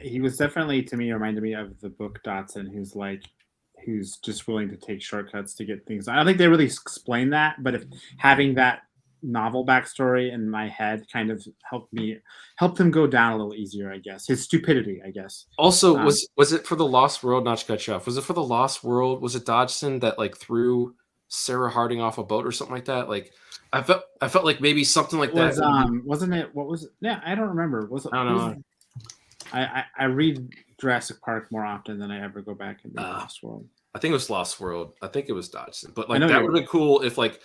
he was definitely, to me, reminded me of the book Dotson, who's just willing to take shortcuts to get things. I don't think they really explain that, but if having that novel backstory in my head kind of helped him go down a little easier, I guess. His stupidity, I guess. Also, Um, was it for the Lost World? Not to cut you off. Was it for the Lost World? Was it Dodgson that like threw Sarah Harding off a boat or something like that? Like, I felt like maybe something like it was that. wasn't it? What was it? Yeah, I don't remember. Was it? I don't know. I read Jurassic Park more often than I ever go back and read Lost World. I think it was Lost World. I think it was Dodgson. But like know that you're would have been cool if like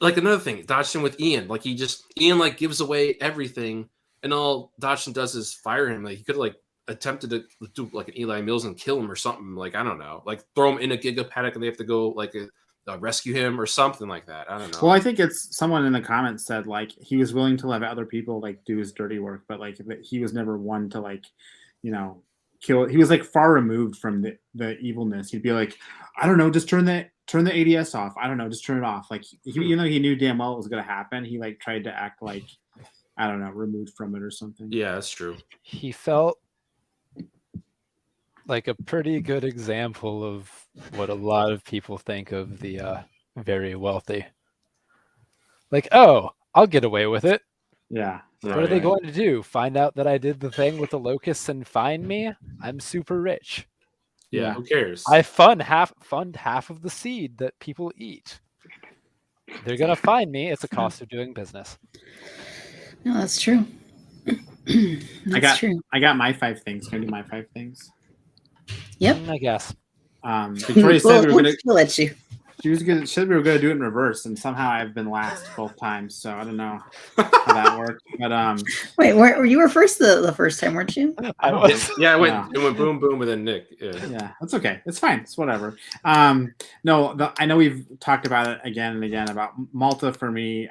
another thing, Dodgson with Ian. Like Ian like gives away everything, and all Dodgson does is fire him. Like he could have like attempted to do like an Eli Mills and kill him or something. Like I don't know, like throw him in a giga paddock and they have to go like rescue him or something like that. I don't know. Well, I think it's someone in the comments said like he was willing to let other people like do his dirty work, but like he was never one to like, kill. He was like far removed from the evilness. He'd be like, I don't know, just turn the ADS off. I don't know, just turn it off. Like even though he knew damn well it was gonna happen, he like tried to act like, I don't know, removed from it or something. Yeah, that's true. He felt like a pretty good example of what a lot of people think of the very wealthy. Like, oh, I'll get away with it. Yeah. What are they going to do? Find out that I did the thing with the locusts and find me? I'm super rich. Yeah, who cares? I fund half of the seed that people eat. They're gonna find me. It's a cost of doing business. No, that's true. True. I got my 5 things. Can I do my 5 things? Yep. I guess. Victoria said we were gonna. We'll let you. Said we were gonna do it in reverse, and somehow I've been last both times. So I don't know how that worked. But wait, you were first the first time, weren't you? I was. Yeah, it went boom boom and then Nick. Yeah, that's okay. It's fine. It's whatever. No, I know we've talked about it again and again about Malta for me.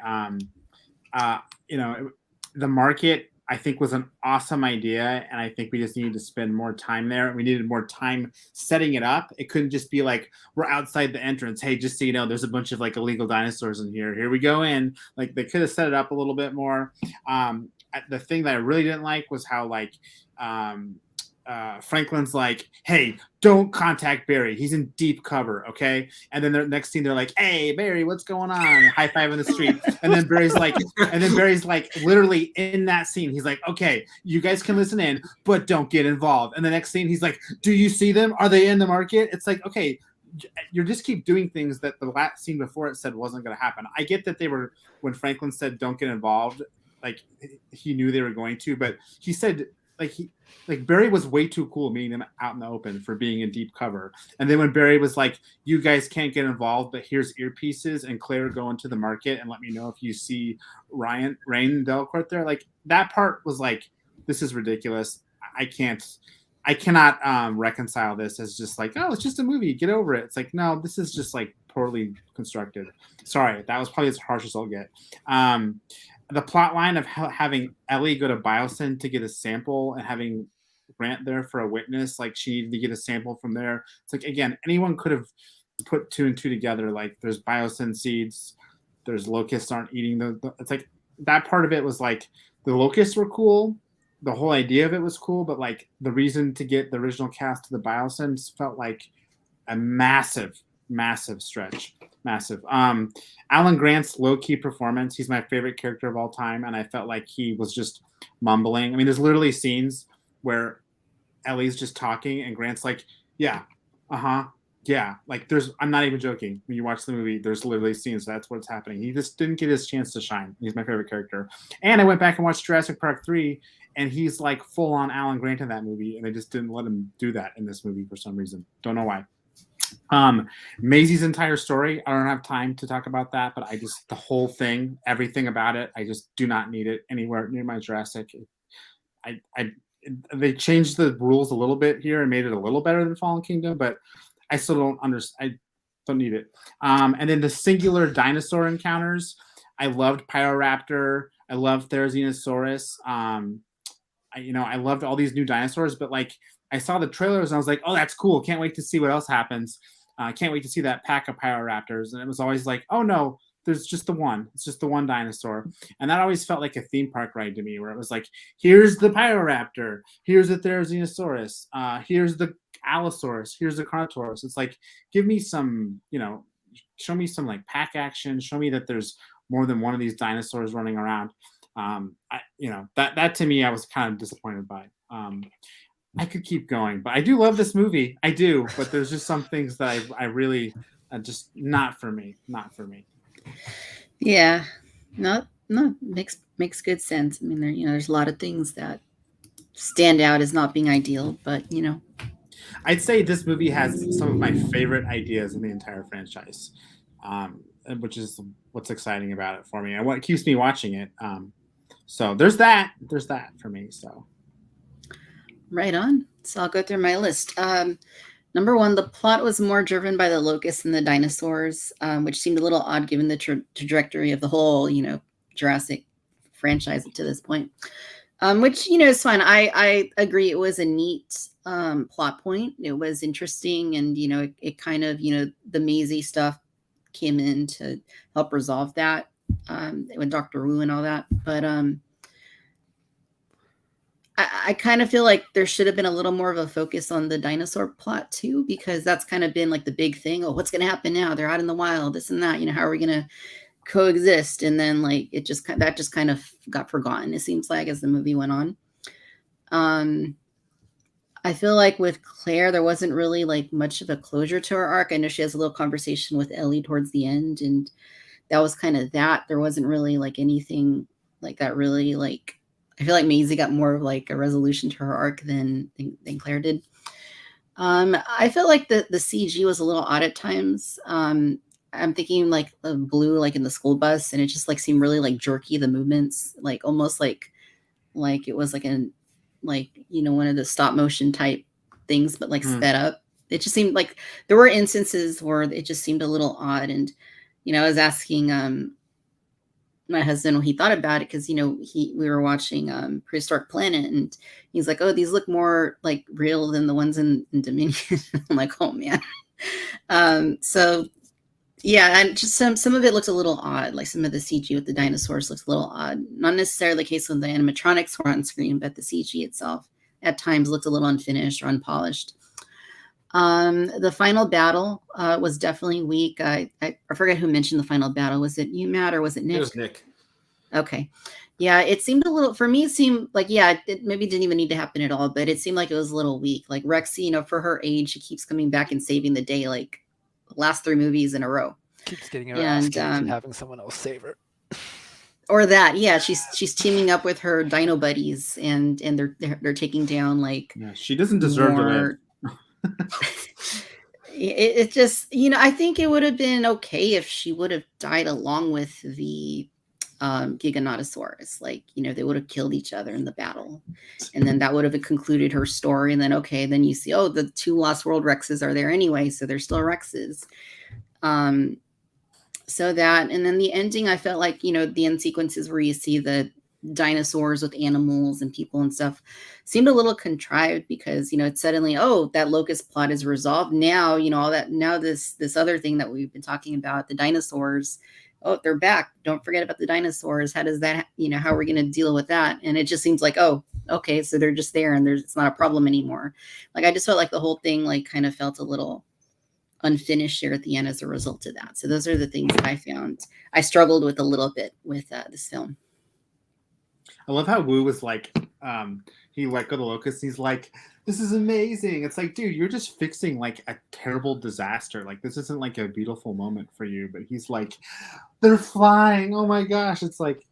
The market I think was an awesome idea, and I think we just needed to spend more time there. We needed more time setting it up. It couldn't just be like we're outside the entrance. Hey, just so you know, there's a bunch of like illegal dinosaurs in here. Here we go in. Like they could have set it up a little bit more. The thing that I really didn't like was how like Franklin's like, hey, don't contact Barry. He's in deep cover, okay? And then the next scene, they're like, hey, Barry, what's going on? High five in the street. And then Barry's like, literally in that scene, he's like, okay, you guys can listen in, but don't get involved. And the next scene, he's like, do you see them? Are they in the market? It's like, okay, you just keep doing things that the last scene before it said wasn't going to happen. I get that when Franklin said don't get involved, like he knew they were going to, but he said Barry was way too cool meeting them out in the open for being in deep cover. And then when Barry was like, you guys can't get involved, but here's earpieces, and Claire, go into the market and let me know if you see Rain Delacourt there. Like that part was like, this is ridiculous. I cannot reconcile this as just like, oh, it's just a movie, get over it. It's like, no, this is just like poorly constructed. Sorry, that was probably as harsh as I'll get. The plot line of having Ellie go to Biosyn to get a sample and having Grant there for a witness, like she needed to get a sample from there. It's like, again, anyone could have put 2 and 2 together. Like there's Biosyn seeds, there's locusts aren't eating it's like that part of it was like the locusts were cool. The whole idea of it was cool, but like the reason to get the original cast to the Biosyns felt like a massive stretch. Alan Grant's low-key performance, he's my favorite character of all time, and I felt like he was just mumbling. I mean, there's literally scenes where Ellie's just talking and Grant's like, yeah, yeah, like I'm not even joking. When you watch the movie, there's literally scenes that's what's happening. He just didn't get his chance to shine. He's my favorite character. And I went back and watched Jurassic Park 3, and he's like full on Alan Grant in that movie, and they just didn't let him do that in this movie for some reason. Don't know why. Maisie's entire story, I don't have time to talk about that, but the whole thing, everything about it, I just do not need it anywhere near my Jurassic. They changed the rules a little bit here and made it a little better than Fallen Kingdom, but I still don't understand. I don't need it. And then the singular dinosaur encounters, I loved Pyroraptor. I loved Therizinosaurus. I loved all these new dinosaurs, but like I saw the trailers and I was like, oh, that's cool. Can't wait to see what else happens. Can't wait to see that pack of Pyroraptors. And it was always like, oh no, there's just the one. It's just the one dinosaur. And that always felt like a theme park ride to me, where it was like, here's the Pyroraptor, here's the Therizinosaurus, here's the Allosaurus, here's the Carnotaurus. It's like, give me some, show me some like pack action. Show me that there's more than one of these dinosaurs running around. That to me, I was kind of disappointed by. I could keep going, but I do love this movie. I do, but there's just some things that I really just not for me. Yeah, no, makes good sense. I mean, there's a lot of things that stand out as not being ideal, but I'd say this movie has some of my favorite ideas in the entire franchise, which is what's exciting about it for me and what keeps me watching it. So there's that for me. So right on. So I'll go through my list. Number one, the plot was more driven by the locusts than the dinosaurs, which seemed a little odd given the trajectory of the whole, Jurassic franchise up to this point. Which, is fine. I agree. It was a neat plot point. It was interesting. And, it kind of, the Maisie stuff came in to help resolve that with Dr. Wu and all that. But I kind of feel like there should have been a little more of a focus on the dinosaur plot too, because that's kind of been like the big thing. Oh, what's going to happen now? They're out in the wild, this and that. How are we going to coexist? And then like that just kind of got forgotten, it seems like, as the movie went on. I feel like with Claire, there wasn't really like much of a closure to her arc. I know she has a little conversation with Ellie towards the end, and that was kind of that. There wasn't really like anything like that really like. I feel like Maisie got more of like a resolution to her arc than Claire did. I feel like the CG was a little odd at times. I'm thinking like Blue, like in the school bus, and it just like seemed really like jerky, the movements, like almost like it was like one of the stop motion type things, but like sped up. It just seemed like there were instances where it just seemed a little odd. And, I was asking my husband when he thought about it, because we were watching Prehistoric Planet, and he's like, oh, these look more like real than the ones in Dominion. I'm like, oh man. So yeah, and just some of it looked a little odd, like some of the CG with the dinosaurs looks a little odd. Not necessarily the case when the animatronics were on screen, but the CG itself at times looked a little unfinished or unpolished. The final battle was definitely weak. I forget who mentioned the final battle. Was it you, Matt, or was it Nick? It was Nick. Okay. Yeah, it seemed a little, for me, it seemed like, it maybe didn't even need to happen at all, but it seemed like it was a little weak. Like Rexy, for her age, she keeps coming back and saving the day, like the last 3 movies in a row. Keeps getting her ass kicked and having someone else save her. Or that, yeah, she's teaming up with her dino buddies, and they're taking down like. Yeah, she doesn't deserve to live. It just, I think it would have been okay if she would have died along with the Giganotosaurus. Like, they would have killed each other in the battle, and then that would have concluded her story. And then then you see, oh, the 2 Lost World Rexes are there anyway, so they're still Rexes. So that, and then the ending, I felt like, the end sequences where you see the dinosaurs with animals and people and stuff seemed a little contrived, because it's suddenly, oh, that locust plot is resolved now, all that, now this other thing that we've been talking about, the dinosaurs, oh, they're back, don't forget about the dinosaurs, how does that, how are we going to deal with that? And it just seems like, oh, okay, so they're just there, and it's not a problem anymore. Like, I just felt like the whole thing like kind of felt a little unfinished here at the end as a result of that. So those are the things that I found I struggled with a little bit with this film. I love how Wu was like, he let go of the locust. He's like, this is amazing. It's like, dude, you're just fixing like a terrible disaster. Like, this isn't like a beautiful moment for you. But he's like, they're flying. Oh my gosh. It's like,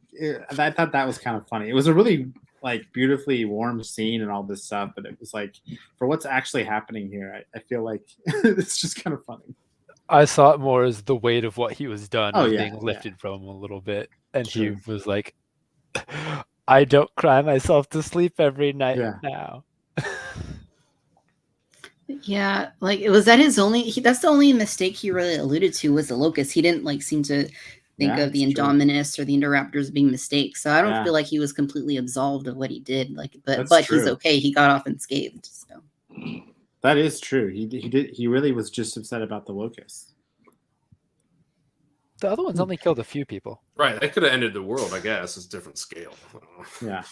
I thought that was kind of funny. It was a really like beautifully warm scene and all this stuff. But it was like, for what's actually happening here, I feel like it's just kind of funny. I saw it more as the weight of what he was done being lifted from him a little bit. And he was like, I don't cry myself to sleep every night now. Yeah, like it was that his only. That's the only mistake he really alluded to was the locust. He didn't like seem to think of the Indominus or the Indoraptors being mistakes. So I don't feel like he was completely absolved of what he did. Like, but he's okay. He got off unscathed. So that is true. He did. He really was just upset about the locusts. The other ones only killed a few people. Right. They could have ended the world, I guess. It's a different scale. Yeah.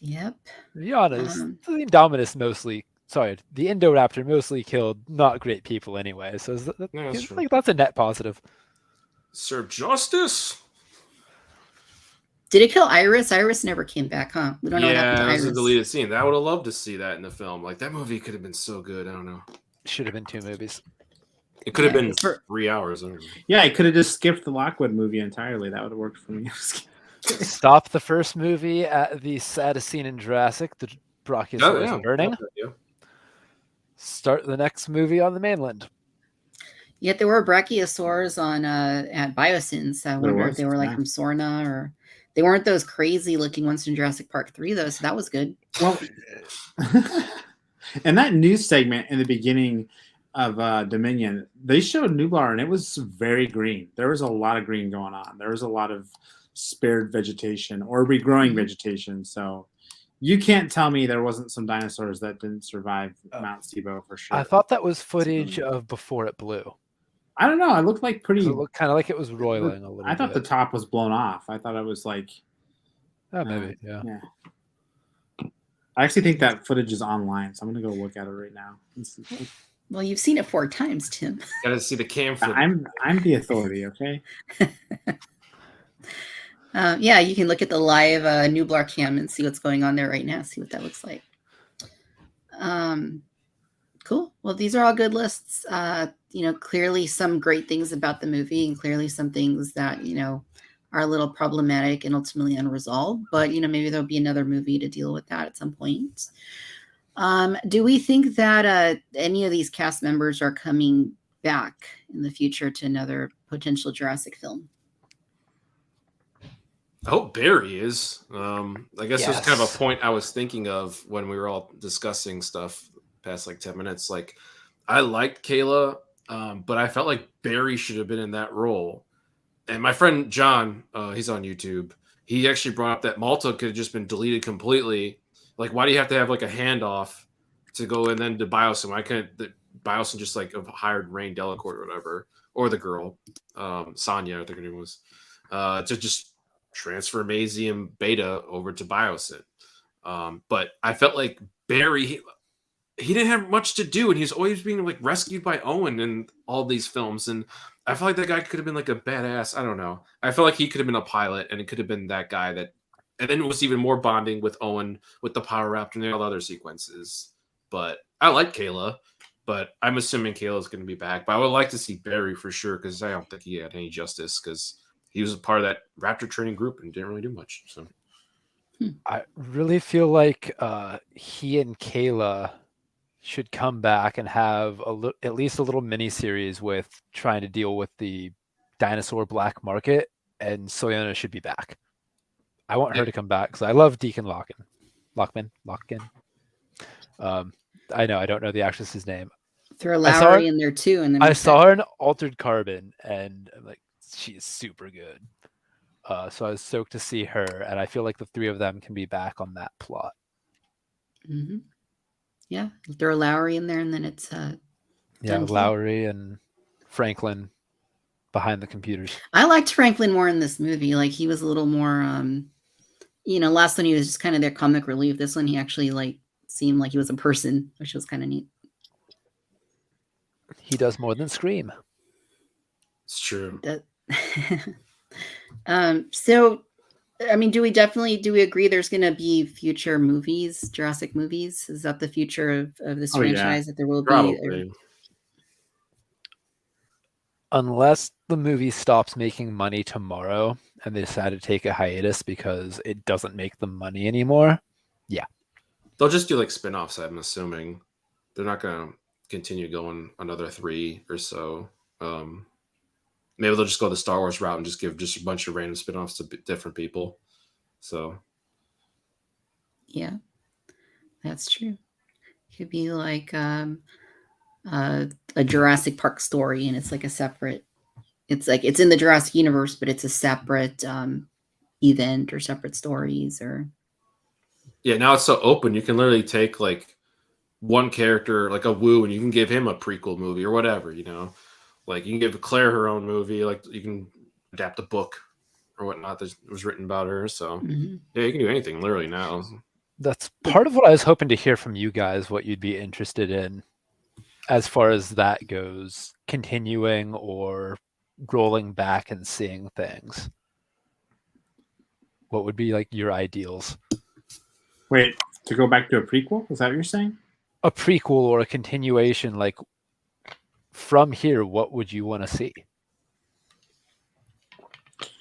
Yep. To be honest, the Indominus mostly sorry, the Indoraptor mostly killed not great people anyway. So that's true. like that's a net positive. Serve justice. Did it kill Iris? Iris never came back, huh? We don't know what happened to Yeah, it was a Iris. deleted scene. I would have loved to see that in the film. Like that movie could have been so good. I don't know. Should have been 2 movies. It could have Yeah, been 'cause 3 hours. I don't know. Yeah, I could have just skipped the Lockwood movie entirely. That would have worked for me. Stop the first movie at the saddest scene in Jurassic, the Brachiosaurus burning. Yeah. Start the next movie on the mainland. Yet there were brachiosaurs on at Biosins. I wonder if they were like from Sorna, or they weren't those crazy looking ones from Jurassic Park 3 though, so that was good. Well, and that news segment in the beginning of Dominion, they showed Nublar and it was very green. There was a lot of green going on. There was a lot of spared vegetation or regrowing vegetation. So you can't tell me there wasn't some dinosaurs that didn't survive Mount Sibo for sure. I thought that was footage of before it blew. I don't know. It looked like pretty. It looked kind of like it was roiling a little bit. I thought the top was blown off. I thought it was like. Oh, maybe, yeah. I actually think that footage is online, so I'm gonna go look at it right now. Well, you've seen it 4 times, Tim. Gotta see the cam footage. I'm the authority, okay? Yeah, you can look at the live Nublar cam and see what's going on there right now. See what that looks like. Cool. Well, these are all good lists. Clearly some great things about the movie, and clearly some things that are a little problematic and ultimately unresolved. But maybe there'll be another movie to deal with that at some point. Do we think that any of these cast members are coming back in the future to another potential Jurassic film? I hope Barry is. I guess Yes. there's kind of a point I was thinking of when we were all discussing stuff past like 10 minutes. Like, I liked Kayla, but I felt like Barry should have been in that role. And my friend John, he's on YouTube, he actually brought up that Malta could have just been deleted completely. Like, why do you have to have like a handoff to go and then to Biosin? Why couldn't Biosin just like have hired Rain Delacourt or whatever, or the girl, Sonia, I think her name was, to just transfer Maisie and Beta over to Biosin. But I felt like Barry, he didn't have much to do, and he's always being like rescued by Owen in all these films. And I felt like that guy could have been like a badass. I don't know. I felt like he could have been a pilot, and it could have been that guy that, and then it was even more bonding with Owen with the Power Raptor and all the other sequences. But I like Kayla, but I'm assuming Kayla's going to be back. But I would like to see Barry for sure, because I don't think he had any justice, because he was a part of that Raptor training group and didn't really do much. So I really feel like he and Kayla should come back and have at least a little mini series with trying to deal with the dinosaur black market, and Soyona should be back. I want her to come back because I love Deacon Lockman. I know I don't know the actress's name. Throw Lowry in there too, and then I saw her in Altered Carbon, and I'm like, she is super good. So I was stoked to see her, and I feel like the 3 of them can be back on that plot. Mm-hmm. Yeah, throw Lowry in there, and then it's Lowry and Franklin behind the computers. I liked Franklin more in this movie. Like, he was a little more, last one he was just kind of their comic relief. This one he actually like seemed like he was a person, which was kind of neat. He does more than scream. it's true. So, I mean, do we agree there's going to be future movies, Jurassic movies? Is that the future of this franchise, that there will Probably. be? Unless the movie stops making money tomorrow and they decide to take a hiatus because it doesn't make them money anymore. Yeah. They'll just do like spin-offs, I'm assuming. They're not going to continue going another 3 or so. Maybe they'll just go the Star Wars route and just give just a bunch of random spin-offs to different people. So, Yeah, that's true. Could be like a Jurassic Park story, and it's like a separate. It's like it's in the Jurassic universe, but it's a separate event or separate stories. Or yeah, now it's so open. You can literally take like one character, like a Wu, and you can give him a prequel movie or whatever, Like, you can give Claire her own movie. Like, you can adapt a book or whatnot that was written about her. So, yeah, you can do anything literally now. That's part of what I was hoping to hear from you guys, what you'd be interested in as far as that goes, continuing or rolling back and seeing things. What would be like your ideals? Wait, to go back to a prequel? Is that what you're saying? A prequel or a continuation, like from here, what would you want to see?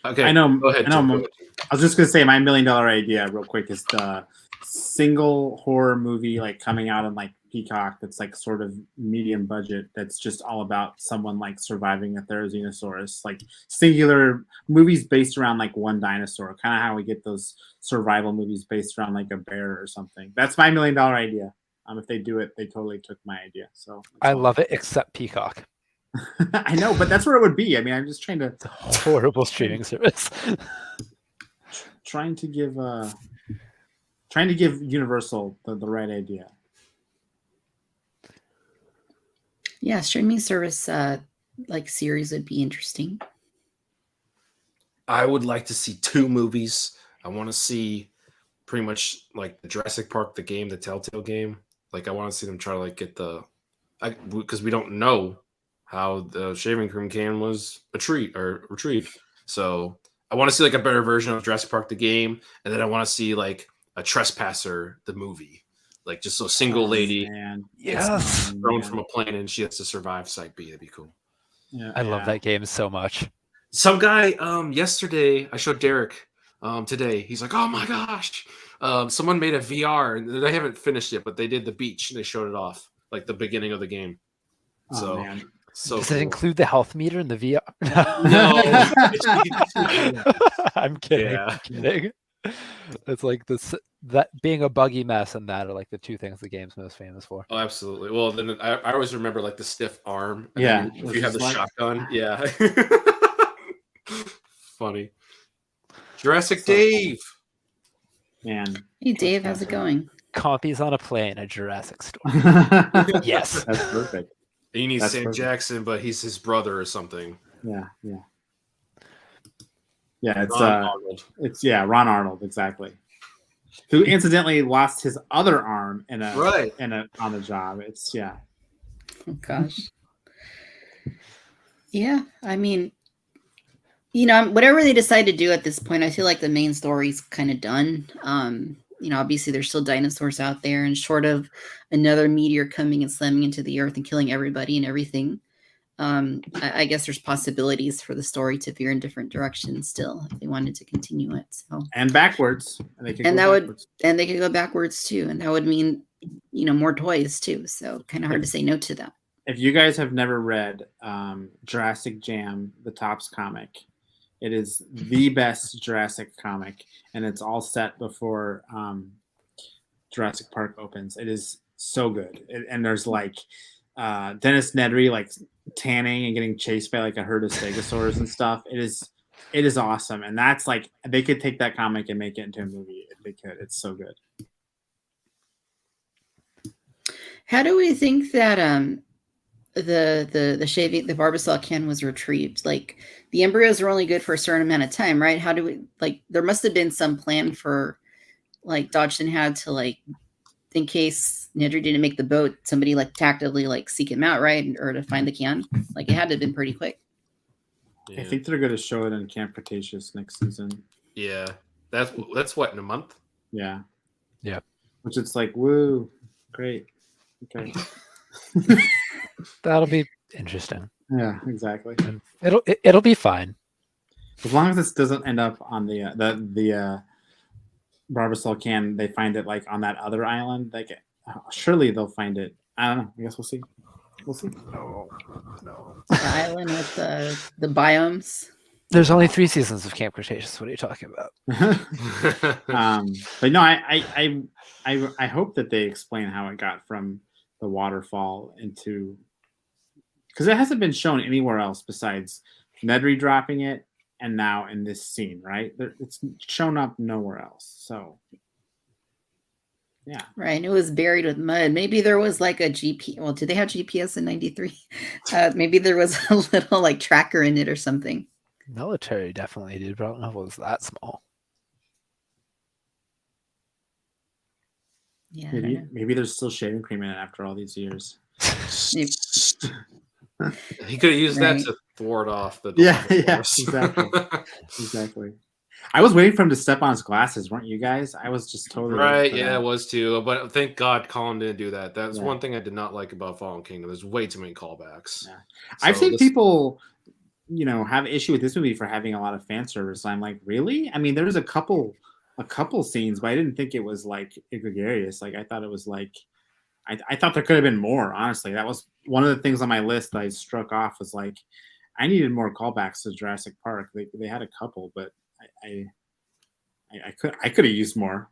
Okay, I know. Go ahead. I know. Tim, go ahead. I was just gonna say my $1 million idea, real quick, is the single horror movie like coming out on like Peacock that's like sort of medium budget. That's just all about someone like surviving a Therizinosaurus, like singular movies based around like one dinosaur. Kind of how we get those survival movies based around like a bear or something. That's my $1 million idea. If they do it, they totally took my idea. So I love it, except Peacock. I know, but that's where it would be. I mean, I'm just trying to. It's a horrible streaming service. trying to give Universal the right idea. Yeah, streaming service like series would be interesting. I would like to see 2 movies. I want to see pretty much like the Jurassic Park, the game, the Telltale game. Like I want to see them try to like get because we don't know how the shaving cream can was retrieved. So I want to see like a better version of Jurassic Park, the game, and then I want to see like a Trespasser, the movie. Like just a single lady Yes. thrown from a plane and she has to survive Site B. That'd be cool. Yeah, I love that game so much. Some guy yesterday, I showed Derek today. He's like, oh my gosh. Someone made a VR and they haven't finished it, but they did the beach and they showed it off, like the beginning of the game. So Does it include the health meter in the VR? No. I'm kidding. Yeah. I'm kidding. It's like that being a buggy mess and that are like the 2 things the game's most famous for. Oh, absolutely. Well, then I always remember like the stiff arm. And Yeah. if you have the shotgun. Yeah. Funny. Jurassic Dave. Man. Hey, Dave, how's it going? Compies on a plane at Jurassic store. Yes. That's perfect. He needs That's Sam perfect. Jackson, but he's his brother or something. Yeah. It's Ron Arnold. Ron Arnold, exactly. Who incidentally lost his other arm on the job. Oh gosh. Yeah, I mean, whatever they decide to do at this point, I feel like the main story's kind of done. Obviously there's still dinosaurs out there, and short of another meteor coming and slamming into the earth and killing everybody and everything, I guess there's possibilities for the story to veer in different directions still if they wanted to continue it. So and backwards, and they could go backwards too, and that would mean more toys too. So kind of hard to say no to that. If you guys have never read Jurassic Jam, the Topps comic, it is the best Jurassic comic, and it's all set before Jurassic Park opens. It is so good, and there's like Dennis Nedry like tanning and getting chased by like a herd of stegosaurs and stuff. It is awesome, and that's like they could take that comic and make it into a movie if they could. It's so good. How do we think that the Barbasol can was retrieved? Like the embryos are only good for a certain amount of time, right? How do we there must have been some plan for like Dodgson had to like, in case Nedry didn't make the boat, somebody like tactically like seek him out, right? Or to find the can. Like it had to have been pretty quick. Yeah. I think they're going to show it in Camp Cretaceous next season. Yeah. That's what, in a month? Yeah. Yeah. Which it's like, woo, great. Okay. That'll be interesting. Yeah, exactly. And it'll be fine. As long as this doesn't end up on the Barbasol can, they find it like on that other island. Like, surely they'll find it. I don't know. I guess we'll see. We'll see. No. The island with the biomes. There's only 3 seasons of Camp Cretaceous. What are you talking about? But no, I hope that they explain how it got from the waterfall into, because it hasn't been shown anywhere else besides Nedry dropping it and now in this scene, right? It's shown up nowhere else. So yeah, right. It was buried with mud. Maybe there was like a GPS. Well, did they have GPS in '93? Maybe there was a little like tracker in it or something. Military definitely did, but I don't know if it was that small. Yeah, I don't know. Maybe there's still shaving cream in it after all these years. Maybe- He could have used that Right. to thwart off the Yeah, divorce. exactly. Exactly. I was waiting for him to step on his glasses, weren't you guys? I was just totally waiting Right, for yeah, that. it was too. But thank God Colin didn't do that. That's Yeah. one thing I did not like about Fallen Kingdom. There's way too many callbacks. Yeah. I've So seen this- people, have issue with this movie for having a lot of fan service. I'm like, really? I mean, there was a couple scenes, but I didn't think it was like egregious. Like I thought it was like, I thought there could have been more. Honestly, that was one of the things on my list that I struck off. Was like, I needed more callbacks to Jurassic Park. They had a couple, but I could have used more.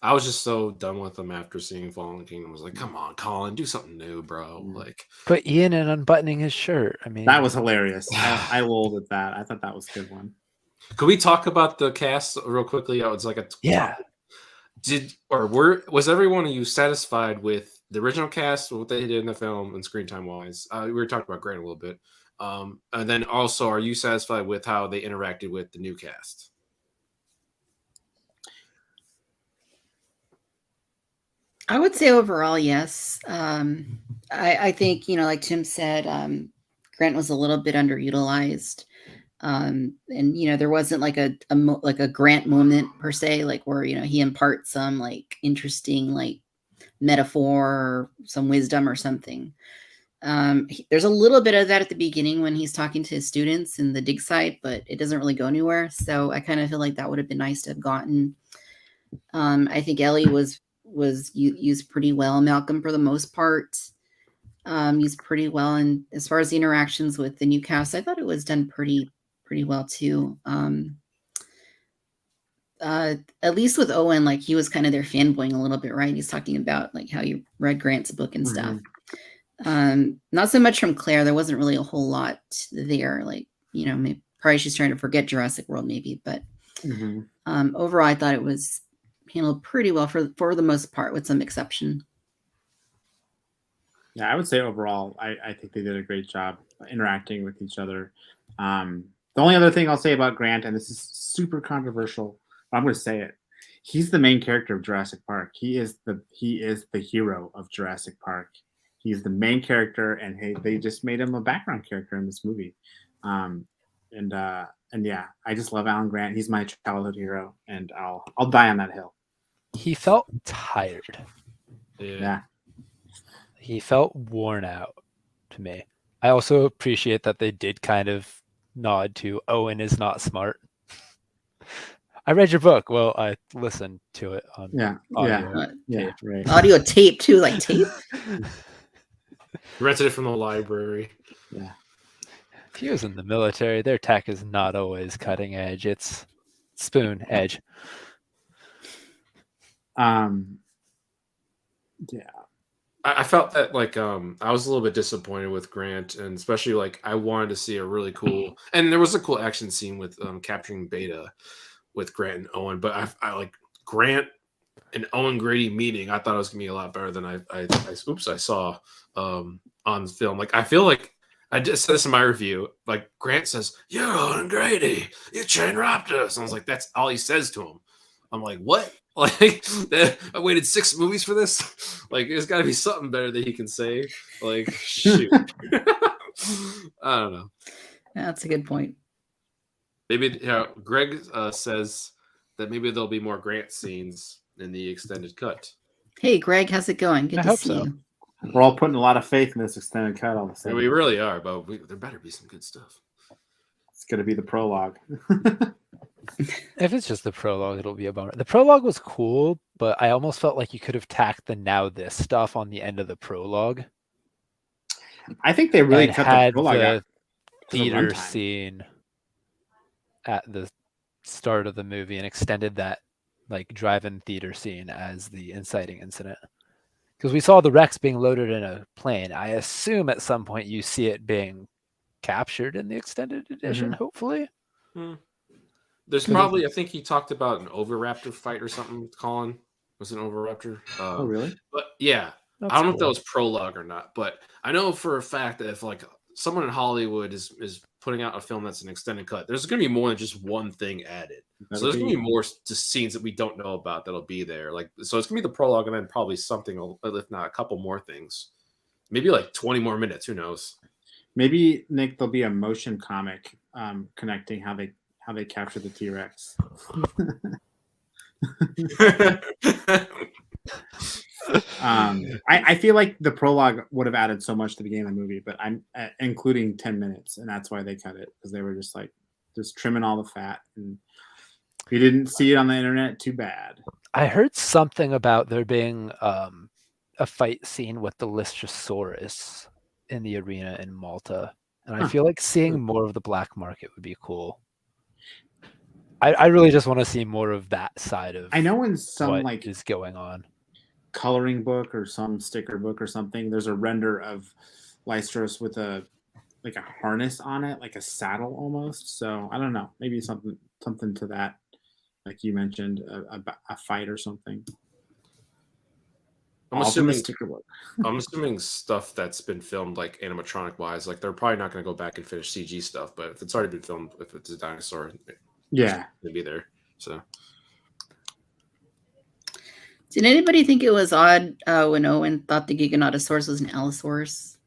I was just so done with them after seeing Fallen Kingdom. I was like, come on, Colin, do something new, bro. Mm. Like, Put Ian in unbuttoning his shirt. I mean, That was hilarious. I lolled at that. I thought that was a good one. could we talk about the cast real quickly? It's like yeah. Was everyone of you satisfied with the original cast, what they did in the film and screen time wise? We were talking about Grant a little bit. And then also, are you satisfied with how they interacted with the new cast? I would say overall, yes. I think, like Tim said, Grant was a little bit underutilized. And there wasn't like a Grant moment per se, like where he imparts some like interesting like metaphor or some wisdom or something. There's a little bit of that at the beginning when he's talking to his students in the dig site, but it doesn't really go anywhere. So I kind of feel like that would have been nice to have gotten. I think Ellie was used pretty well. Malcolm, for the most part, used pretty well. And as far as the interactions with the new cast, I thought it was done pretty well too. At least with Owen, like he was kind of their fanboying a little bit, right? He's talking about like how you read Grant's book and stuff. Not so much from Claire. There wasn't really a whole lot there. Like, maybe, probably she's trying to forget Jurassic World, maybe. But overall, I thought it was handled pretty well for the most part, with some exception. Yeah, I would say overall, I think they did a great job interacting with each other. The only other thing I'll say about Grant, and this is super controversial, but I'm going to say it. He's the main character of Jurassic Park. He is the hero of Jurassic Park. He's the main character, and they just made him a background character in this movie. And yeah, I just love Alan Grant. He's my childhood hero, and I'll die on that hill. He felt tired. Yeah. He felt worn out to me. I also appreciate that they did kind of nod to Owen is not smart. I read your book. Well, I listened to it on audio. Yeah, right. Audio tape too, like tape. Rented it from the library. Yeah. If he was in the military, their tech is not always cutting edge. It's spoon edge. Yeah. I felt that like I was a little bit disappointed with Grant, and especially like I wanted to see a really cool, and there was a cool action scene with capturing Beta with Grant and Owen, but I like Grant and Owen Grady meeting. I thought it was gonna be a lot better than I saw on film. Like I feel like I just said this in my review. Like Grant says, "You're Owen Grady, you chain raptors." And I was like, that's all he says to him. I'm like, what? Like I waited 6 movies for this. Like there's got to be something better that he can say. Like shoot, I don't know. Yeah, that's a good point. Maybe Greg says that maybe there'll be more Grant scenes in the extended cut. Hey, Greg, how's it going? Good I to hope see so. you. We're all putting a lot of faith in this extended cut all of a Yeah, sudden. we really are, but there better be some good stuff. It's going to be the prologue. If it's just the prologue, it'll be a bummer. The prologue was cool, but I almost felt like you could have tacked the now this stuff on the end of the prologue. I think they really and cut had the prologue the out. theater runtime. scene at the start of the movie and extended that like drive-in theater scene as the inciting incident. Because we saw the Rex being loaded in a plane. I assume at some point you see it being captured in the extended edition, hopefully. There's probably, I think he talked about an Overraptor fight or something with Colin. Was it an Overraptor? Oh, really? But yeah, That's I don't know if cool. that was prologue or not, but I know for a fact that if like someone in Hollywood is putting out a film that's an extended cut, there's going to be more than just one thing added. So there's going to be more just scenes that we don't know about that'll be there. Like, so it's going to be the prologue and then probably something, if not a couple more things. Maybe like 20 more minutes. Who knows? Maybe, Nick, there'll be a motion comic connecting how they capture the T-Rex. I feel like the prologue would have added so much to the beginning of the movie, but I'm including 10 minutes, and that's why they cut it, because they were just like trimming all the fat. And if you didn't see it on the internet, too bad. I heard something about there being a fight scene with the Lystrosaurus in the arena in Malta, and I feel like seeing more of the black market would be cool. I really just want to see more of that side of. I know in some what is going on. Coloring book or some sticker book or something, there's a render of Lystros with a harness on it, like a saddle almost. So I don't know, maybe something to that, like you mentioned, a fight or something. I'm assuming stuff that's been filmed like animatronic wise, like they're probably not going to go back and finish CG stuff, but if it's already been filmed, if it's a dinosaur, yeah, it'll be there. So did anybody think it was odd when Owen thought the Giganotosaurus was an Allosaurus?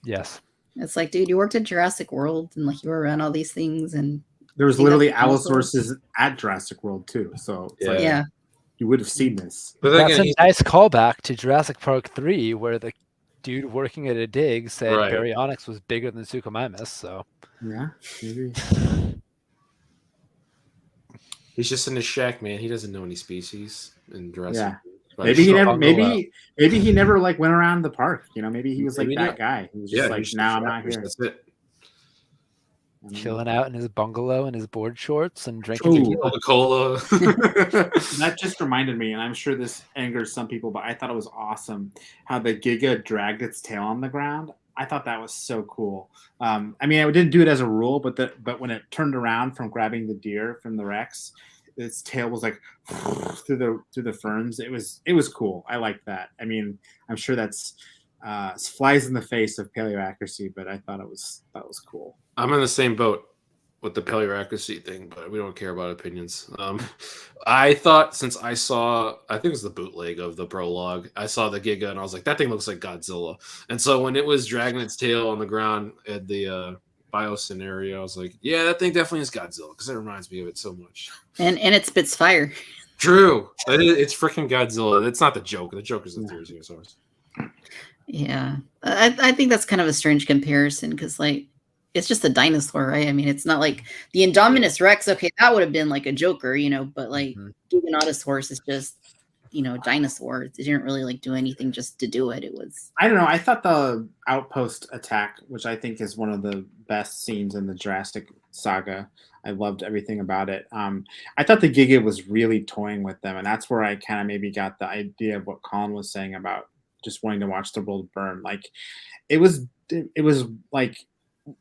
Yes. It's like, dude, you worked at Jurassic World and like you were around all these things, and there was literally Allosauruses at Jurassic World too. So yeah, you would have seen this. But that's a nice callback to Jurassic Park 3, where the dude working at a dig said Baryonyx was bigger than Suchomimus. So yeah, maybe. He's just in his shack, man. He doesn't know any species in Jurassic. Yeah. But Maybe he never like went around the park. You know, maybe he was like that guy. He was just now I'm not here. That's it. Chilling out in his bungalow in his board shorts and drinking Coca-Cola. That just reminded me, and I'm sure this angers some people, but I thought it was awesome how the Giga dragged its tail on the ground. I thought that was so cool. I mean, I didn't do it as a rule, but when it turned around from grabbing the deer from the Rex, its tail was like through the ferns. It was cool. I like that. I mean, I'm sure that's flies in the face of paleo accuracy, but I thought it was cool. I'm in the same boat with the paleo accuracy thing, but we don't care about opinions. I thought since I think it was the bootleg of the prologue, I saw the Giga and I was like, that thing looks like Godzilla. And so when it was dragging its tail on the ground at the bio scenario, I was like, yeah, that thing definitely is Godzilla because it reminds me of it so much. And it spits fire. True. It's freaking Godzilla. It's not the joke. The joke is the Therosaurus. Yeah. I think that's kind of a strange comparison because, like, it's just a dinosaur, right? I mean, it's not like the Indominus Rex. Okay, that would have been like a Joker, you know, but like Giganotosaurus is just, you know, dinosaur. It didn't really like do anything just to do it. It was. I don't know. I thought the outpost attack, which I think is one of the best scenes in the Jurassic saga, I loved everything about it. I thought the Giga was really toying with them, and that's where I kind of maybe got the idea of what Colin was saying about just wanting to watch the world burn. Like, it was like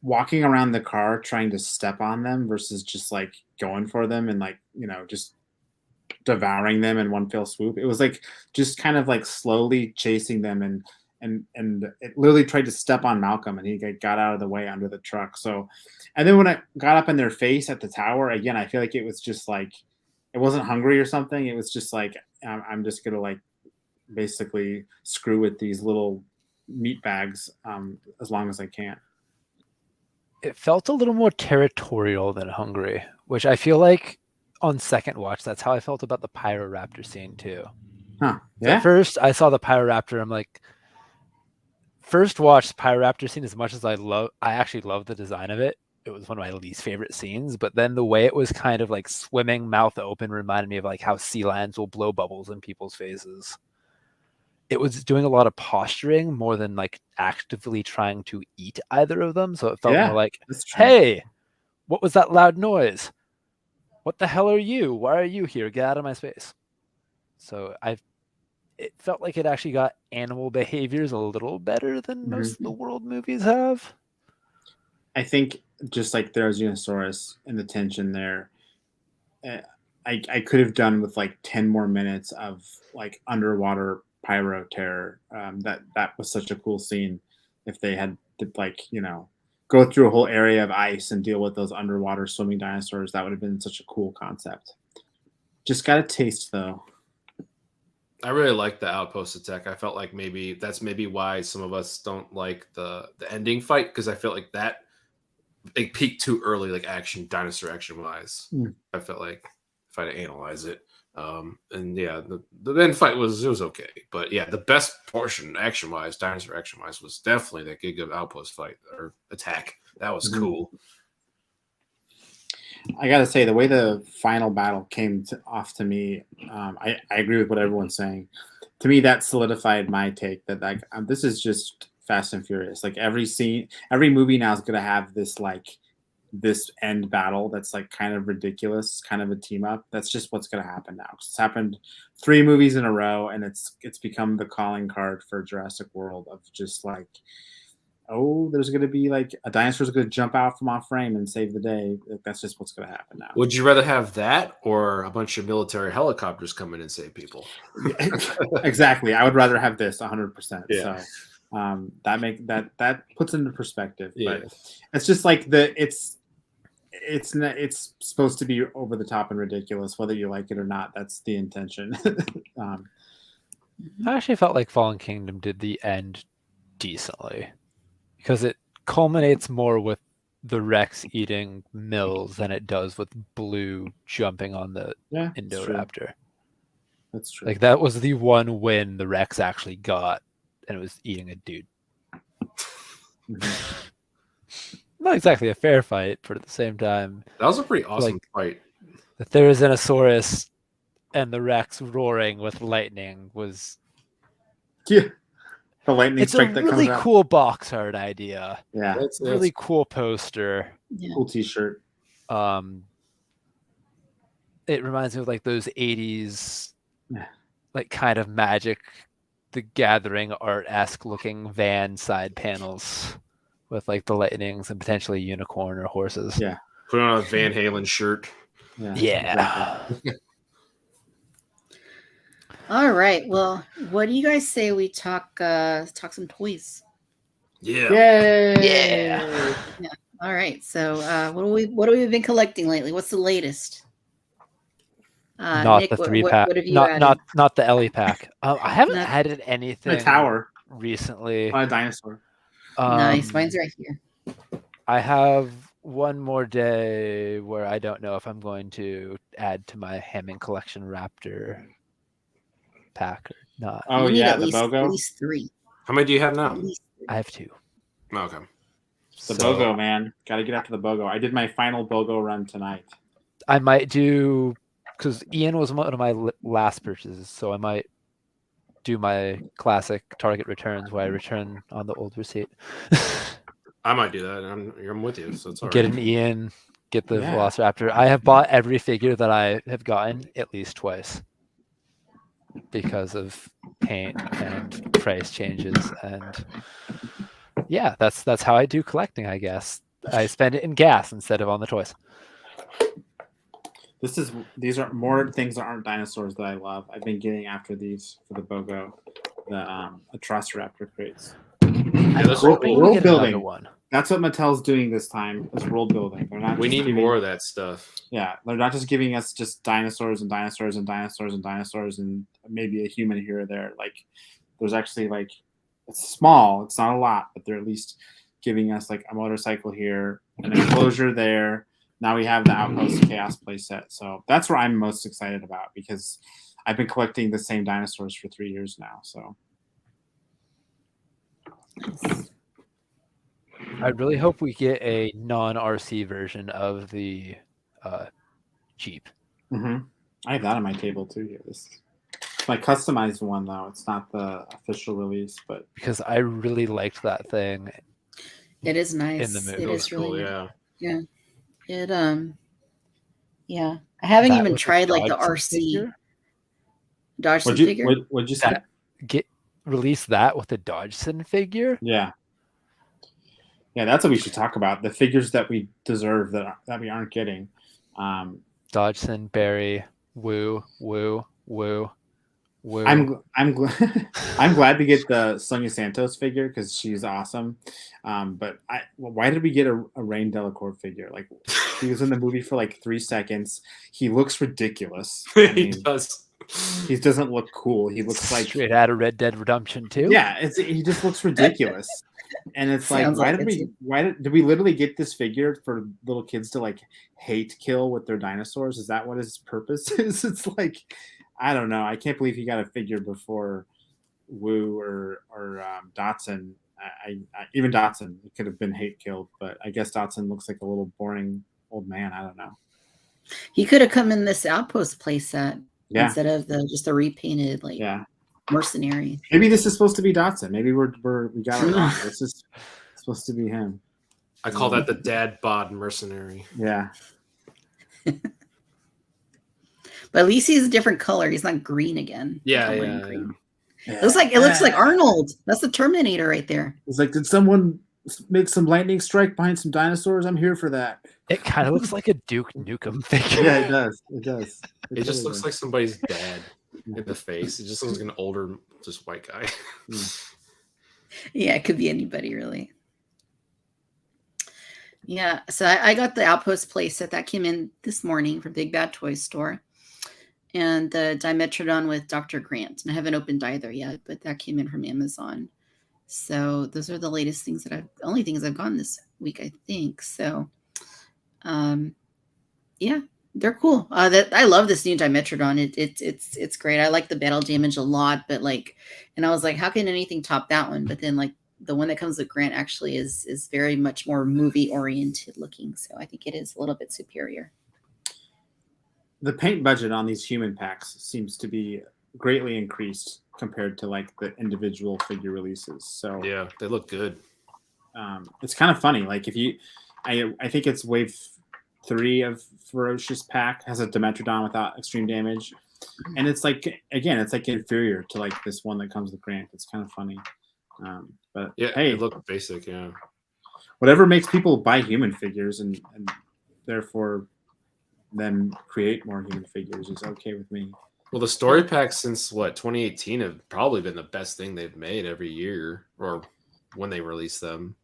walking around the car trying to step on them versus just like going for them and like, you know, just devouring them in one fell swoop. It was like just kind of like slowly chasing them and it literally tried to step on Malcolm and he got out of the way under the truck. So, and then when I got up in their face at the tower again, I feel like it was just like, it wasn't hungry or something. It was just like, I'm just going to like basically screw with these little meat bags as long as I can. It felt a little more territorial than hungry, which I feel like on second watch, that's how I felt about the Pyroraptor scene too. Huh. Yeah. At first, I saw the Pyroraptor. I'm like, first watch Pyroraptor scene, as much as I actually love the design of it. It was one of my least favorite scenes, but then the way it was kind of like swimming mouth open reminded me of like how sea lions will blow bubbles in people's faces. It was doing a lot of posturing more than like actively trying to eat either of them. So it felt more like, hey, what was that loud noise? What the hell are you? Why are you here? Get out of my space. So it felt like it actually got animal behaviors a little better than most of the world movies have. I think just like Therosaurus and the tension there, I could have done with like 10 more minutes of like underwater pyro terror. That was such a cool scene. If they had like, you know, go through a whole area of ice and deal with those underwater swimming dinosaurs. That would have been such a cool concept. Just got a taste though. I really like the outpost attack. I felt like that's why some of us don't like the ending fight, because I felt like that it peaked too early, like dinosaur action wise. I felt like if I had to analyze it. And yeah, the end fight was okay, but yeah, the best portion action wise, dinosaur action wise, was definitely that Giga outpost fight or attack. That was cool. I gotta say, the way the final battle came off to me, I agree with what everyone's saying. To me, that solidified my take that like this is just Fast and Furious. Like every movie now is gonna have this end battle that's like kind of ridiculous, kind of a team up. That's just what's gonna happen now. It's happened 3 movies in a row, and it's become the calling card for Jurassic World of just like, oh, there's going to be like a dinosaur's going to jump out from off frame and save the day. Like, that's just what's going to happen now. Would you rather have that or a bunch of military helicopters come in and save people? Exactly. I would rather have this 100%. Yeah. So that puts into perspective. Yeah. But it's just like it's supposed to be over the top and ridiculous, whether you like it or not. That's the intention. I actually felt like Fallen Kingdom did the end decently, because it culminates more with the Rex eating Mills than it does with Blue jumping on the Indoraptor. That's true. Like that was the one win the Rex actually got, and it was eating a dude. Not exactly a fair fight, but at the same time, that was a pretty awesome fight. The Therizinosaurus and the Rex roaring with lightning was the lightning it's strike a that really comes out. Cool box art idea. Yeah, it's really cool poster. Yeah. Cool T-shirt. It reminds me of like those 80s, like kind of Magic the Gathering art-esque looking van side panels with like the lightnings and potentially unicorn or horses. Yeah, put on a Van Halen shirt. Yeah. Exactly. All right. Well, what do you guys say we talk some toys? Yeah. Yay! Yeah. All right. So, what have we been collecting lately? What's the latest? Not Nick, the 3-pack. What have you not the Ellie pack. I haven't added anything. A tower recently. On a dinosaur. Nice. Mine's right here. I have one more day where I don't know if I'm going to add to my Hammond Collection Raptor pack or not. Oh yeah, the BOGO. At least 3. How many do you have now? I have 2. Okay. The BOGO, man. Got to get after the BOGO. I did my final BOGO run tonight. I might do, because Ian was one of my last purchases, so I might do my classic Target returns where I return on the old receipt. I might do that. I'm with you, so it's all get right. an Ian, get the Velociraptor. I have bought every figure that I have gotten at least twice because of paint and price changes, and yeah, that's how I do collecting, I guess. I spend it in gas instead of on the toys. These are more things that aren't dinosaurs that I love. I've been getting after these for the BOGO, the Atrociraptor crates. World building. One. That's what Mattel's doing this time, is world building. They're not. We need more of that stuff. Yeah, they're not just giving us just dinosaurs and dinosaurs and dinosaurs and dinosaurs and maybe a human here or there. Like, there's actually like, it's small. It's not a lot, but they're at least giving us like a motorcycle here, an enclosure there. Now we have the Outpost Chaos playset. So that's what I'm most excited about, because I've been collecting the same dinosaurs for 3 years now. So I really hope we get a non-RC version of the Jeep. I have that on my table too here. This is my customized one though. It's not the official release, but because I really liked that thing. It is nice. In the movie. It is really cool, yeah. It yeah. I haven't even tried like the RC Dodgson figure. What'd you say? Release that with the Dodgson figure? Yeah. Yeah, that's what we should talk about. The figures that we deserve that we aren't getting. Dodgson, Barry, Woo, Whoa. I'm glad to get the Sonia Santos figure because she's awesome. But why did we get a Rain Delacour figure? Like he was in the movie for like 3 seconds. He looks ridiculous. I He mean, does. he doesn't look cool. He looks like straight out of Red Dead Redemption 2. yeah. He just looks ridiculous. And it's like, Sounds like it, did we literally get this figure for little kids to like hate kill with their dinosaurs? Is that what his purpose is? It's like, I don't know. I can't believe he got a figure before Wu or Dotson. Even Dotson, it could have been hate killed, but I guess Dotson looks like a little boring old man. I don't know. He could have come in this Outpost playset Yeah. instead of just the repainted like Yeah. mercenary. Maybe this is supposed to be Dotson. Maybe we got it wrong. This is supposed to be him. I call that the dad bod mercenary. Yeah. But at least he's a different color. He's not green again. Yeah, Not yeah, wearing yeah. green. It looks like Arnold. That's the Terminator right there. It's like, did someone make some lightning strike behind some dinosaurs? I'm here for that. It kind of looks like a Duke Nukem figure. Yeah, it does. It does. It just really looks does. like somebody's dad in the face. It just looks like an older, just white guy. Yeah, it could be anybody really. Yeah, so I got the Outpost playset that came in this morning from Big Bad Toy Store, and the Dimetrodon with Dr. Grant. And I haven't opened either yet, but that came in from Amazon. So those are the latest things only things I've gotten this week, I think. So, yeah, they're cool. I love this new Dimetrodon. It's great. I like the battle damage a lot, but and I was like, how can anything top that one? But then the one that comes with Grant actually is very much more movie oriented looking. So I think it is a little bit superior. The paint budget on these human packs seems to be greatly increased compared to like the individual figure releases. So Yeah, they look good. it's kind of funny. Like I think it's wave 3 of Ferocious pack has a Dimetrodon without extreme damage, and it's like it's like inferior to like this one that comes with Grant. It's kind of funny. But Yeah, hey, they look basic. Yeah, whatever makes people buy human figures and therefore then create more human figures is okay with me. well, the story packs since 2018 have probably been the best thing they've made every year, or when they release them.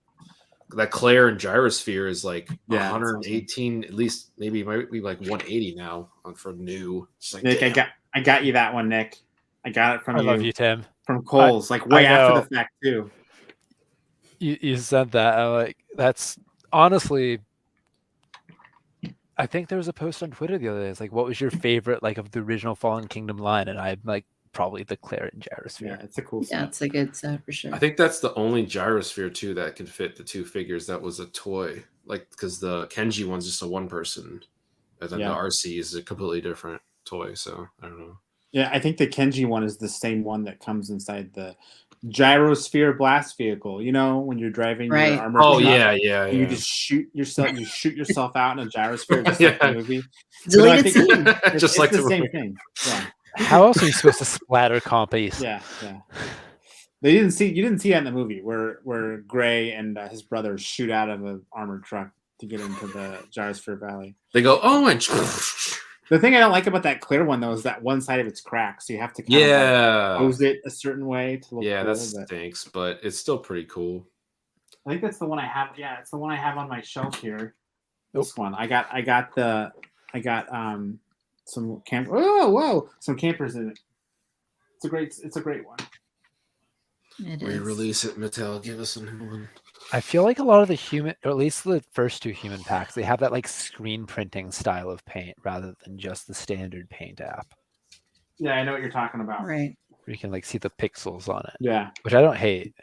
That Claire and Gyrosphere is like 118, awesome. At least maybe might be like 180 now for new. Like, Nick, damn. I got you that one, Nick. I got it from you. I love you, Tim. From Kohl's, like way after the fact too. You said that. I'm like, that's honestly. I think there was a post on Twitter the other day. It's like, what was your favorite like of the original Fallen Kingdom line? And I'm like, probably the Claire and Gyrosphere. Yeah, it's a cool set. Yeah, it's a good set for sure. I think that's the only Gyrosphere too that can fit the two figures. That was a toy, like because the Kenji one's just a one person, and then the RC is a completely different toy. So I don't know. Yeah, I think the Kenji one is the same one that comes inside the Gyrosphere blast vehicle. You know, when you're driving your armored truck, yeah. You just shoot yourself out in a gyrosphere, just like the movie. Deleted scene. Just like the same thing. Yeah. How else are you supposed to splatter compies? Yeah. You didn't see that in the movie where Gray and his brother shoot out of an armored truck to get into the Gyrosphere Valley. They go, oh, and the thing I don't like about that clear one though is that one side of it's cracked, so you have to kind of pose it a certain way to look. Yeah, cool, that stinks, but it's still pretty cool. I think that's the one I have. Yeah, it's the one I have on my shelf here. This one I got some some campers in it. It's a great one. Re-release it, Mattel. Give us a new one. I feel like a lot of the human, or at least the first two human packs, they have that like screen printing style of paint rather than just the standard paint app. Yeah, I know what you're talking about. Right. Where you can like see the pixels on it. Yeah. Which I don't hate.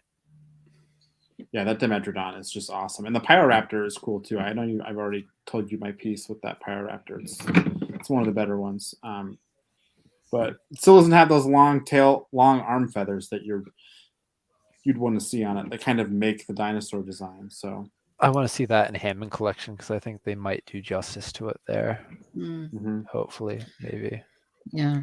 Yeah, that Dimetrodon is just awesome. And the Pyroraptor is cool too. I know I've already told you my piece with that Pyroraptor. It's one of the better ones. But it still doesn't have those long arm feathers that you'd want to see on it. They kind of make the dinosaur design. So I want to see that in Hammond collection because I think they might do justice to it there. Mm-hmm. Hopefully, maybe. Yeah.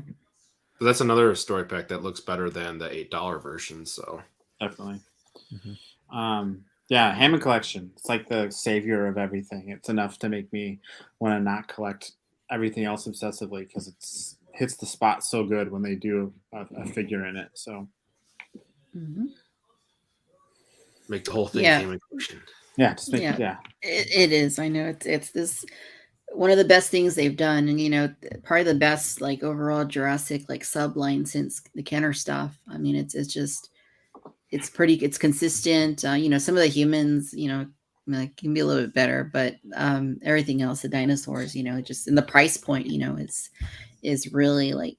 But that's another story pack that looks better than the $8 version. So definitely. Yeah, Hammond collection. It's like the savior of everything. It's enough to make me want to not collect everything else obsessively because hits the spot so good when they do a figure in it. So Make the whole thing Hammond collection. Yeah, just make it is. I know it's this one of the best things they've done, and you know, probably the best like overall Jurassic like subline since the Kenner stuff. I mean, it's just it's consistent. You know, some of the humans, you know, like, can be a little bit better, but everything else, the dinosaurs, you know, just in the price point, you know, is really like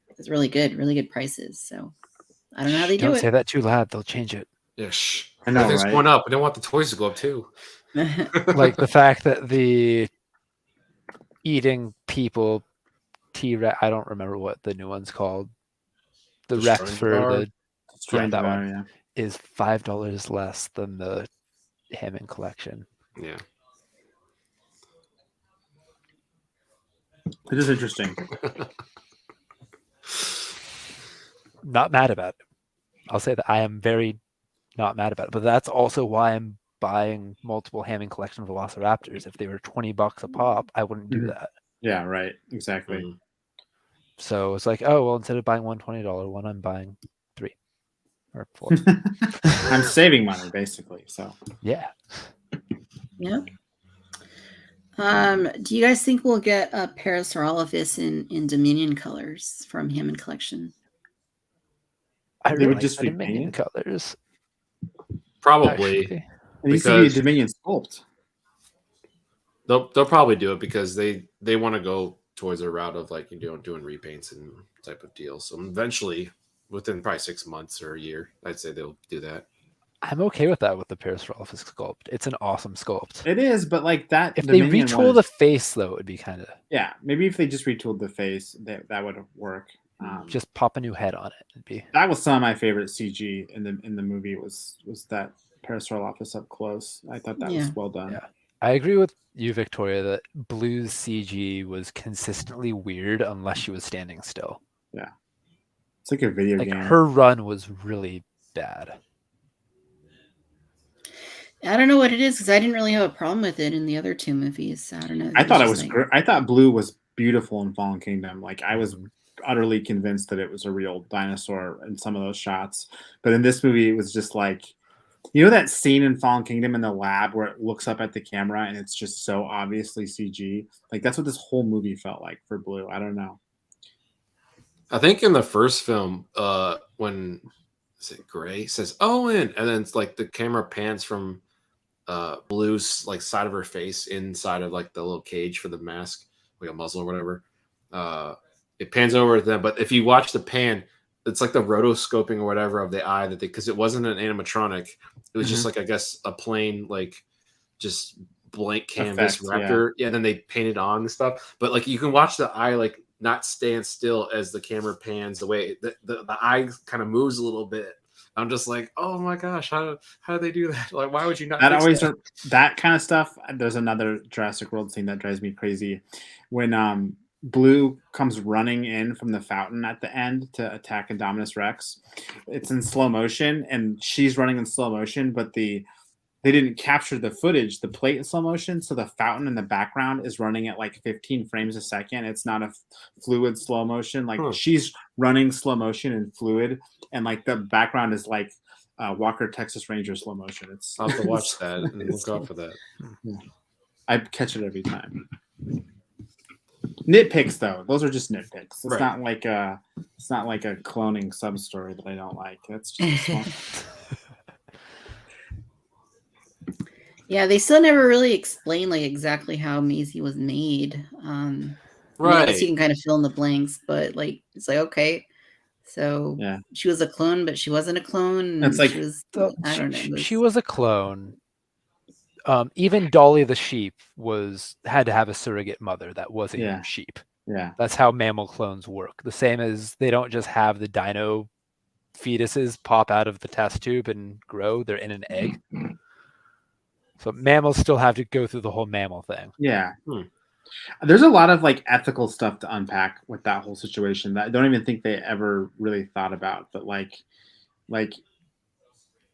it's really good prices. So I don't know how they do Don't it. say that too loud; they'll change it. Yeah, I know, everything's right? going up. I don't want the toys to go up too. Like the fact that the eating people T-Rex, I don't remember what the new one's called. The Rex for the that one is $5 less than the Hammond collection. Yeah. It is interesting. Not mad about it. I'll say that I am very not mad about it. But that's also why I'm buying multiple Hammond collection Velociraptors. If they were $20 a pop, I wouldn't do that. Yeah, right. Exactly. So it's like, oh well, instead of buying one $20 one, I'm buying 3 or 4. I'm saving money basically. So yeah. Yeah. Do you guys think we'll get a Parasaurolophus in Dominion colors from Hammond collection? I really would like just the be Dominion painted? colors. Probably. Actually. It needs to be a Dominion sculpt. They'll probably do it because they want to go towards a route of like, you know, doing repaints and type of deal. So eventually, within probably 6 months or a year, I'd say they'll do that. I'm okay with that with the Parasaurolophus sculpt. It's an awesome sculpt. It is, but like that. If they retool the face, though, it would be kind of. Yeah, maybe if they just retooled the face, that would work. Just pop a new head on it. It'd be. That was some of my favorite CG in the movie. Was that Parasaurolophus up close? I thought that was well done. Yeah, I agree with you, Victoria, that Blue's CG was consistently weird unless she was standing still. Yeah, it's like a video game. Her run was really bad. I don't know what it is because I didn't really have a problem with it in the other 2 movies. I don't know. I thought it was great. I thought Blue was beautiful in Fallen Kingdom. Like I was utterly convinced that it was a real dinosaur in some of those shots, but in this movie, it was just like, you know, that scene in Fallen Kingdom in the lab where it looks up at the camera and it's just so obviously CG. Like that's what this whole movie felt like for Blue. I don't know. I think in the first film, when is it Gray says Owen, and then it's like the camera pans from Blue's like side of her face inside of like the little cage for the mask, like a muzzle or whatever. It pans over to them, but if you watch the pan, it's like the rotoscoping or whatever of the eye that because it wasn't an animatronic, it was just like, I guess, a plain like just blank canvas wrapper. Yeah, then they painted on and stuff. But like you can watch the eye like not stand still as the camera pans the way the eye kind of moves a little bit. I'm just like, oh my gosh, how do they do that? Like, why would you not? That always that kind of stuff. There's another Jurassic World scene that drives me crazy when Blue comes running in from the fountain at the end to attack Indominus Rex. It's in slow motion, and she's running in slow motion, but they didn't capture the footage, the plate in slow motion, so the fountain in the background is running at like 15 frames a second. It's not a fluid slow motion. Like she's running slow motion and fluid, and like the background is like Walker Texas Ranger slow motion. I'll have to watch that and look out for that. Yeah. I catch it every time. Nitpicks though, those are just nitpicks. It's not like a cloning sub story that I don't like. That's just fun. Yeah, they still never really explain like exactly how Maisie was made. I guess you can kind of fill in the blanks, but like it's like okay, so she was a clone, but she wasn't a clone. It's like she was, I don't know. She was a clone. Even Dolly the sheep had to have a surrogate mother that wasn't a sheep. Yeah, that's how mammal clones work. The same as they don't just have the dino fetuses pop out of the test tube and grow; they're in an egg. So mammals still have to go through the whole mammal thing. Yeah. There's a lot of like ethical stuff to unpack with that whole situation that I don't even think they ever really thought about. But like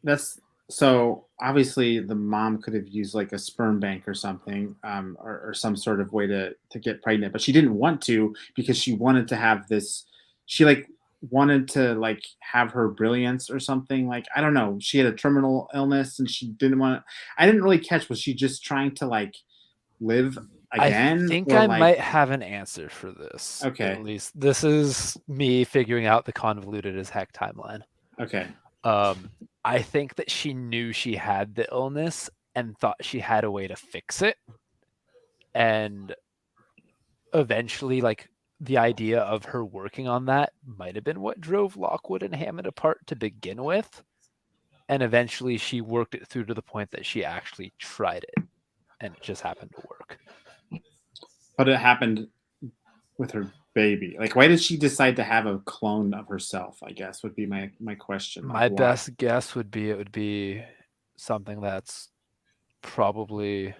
that's So obviously the mom could have used like a sperm bank or something, or some sort of way to get pregnant, but she didn't want to because she wanted to have this. She like wanted to like have her brilliance or something. Like I don't know. She had a terminal illness and she didn't want. I didn't really catch. Was she just trying to like live I again, think or I like might have an answer for this. okay, At least this is me figuring out the convoluted as heck timeline. okay, I think that she knew she had the illness and thought she had a way to fix it. And eventually, like, the idea of her working on that might have been what drove Lockwood and Hammond apart to begin with. And eventually she worked it through to the point that she actually tried it and it just happened to work. but it happened with her baby. Like, why did she decide to have a clone of herself? I guess would be my question. My Like, why? best guess would be it would be something that's probably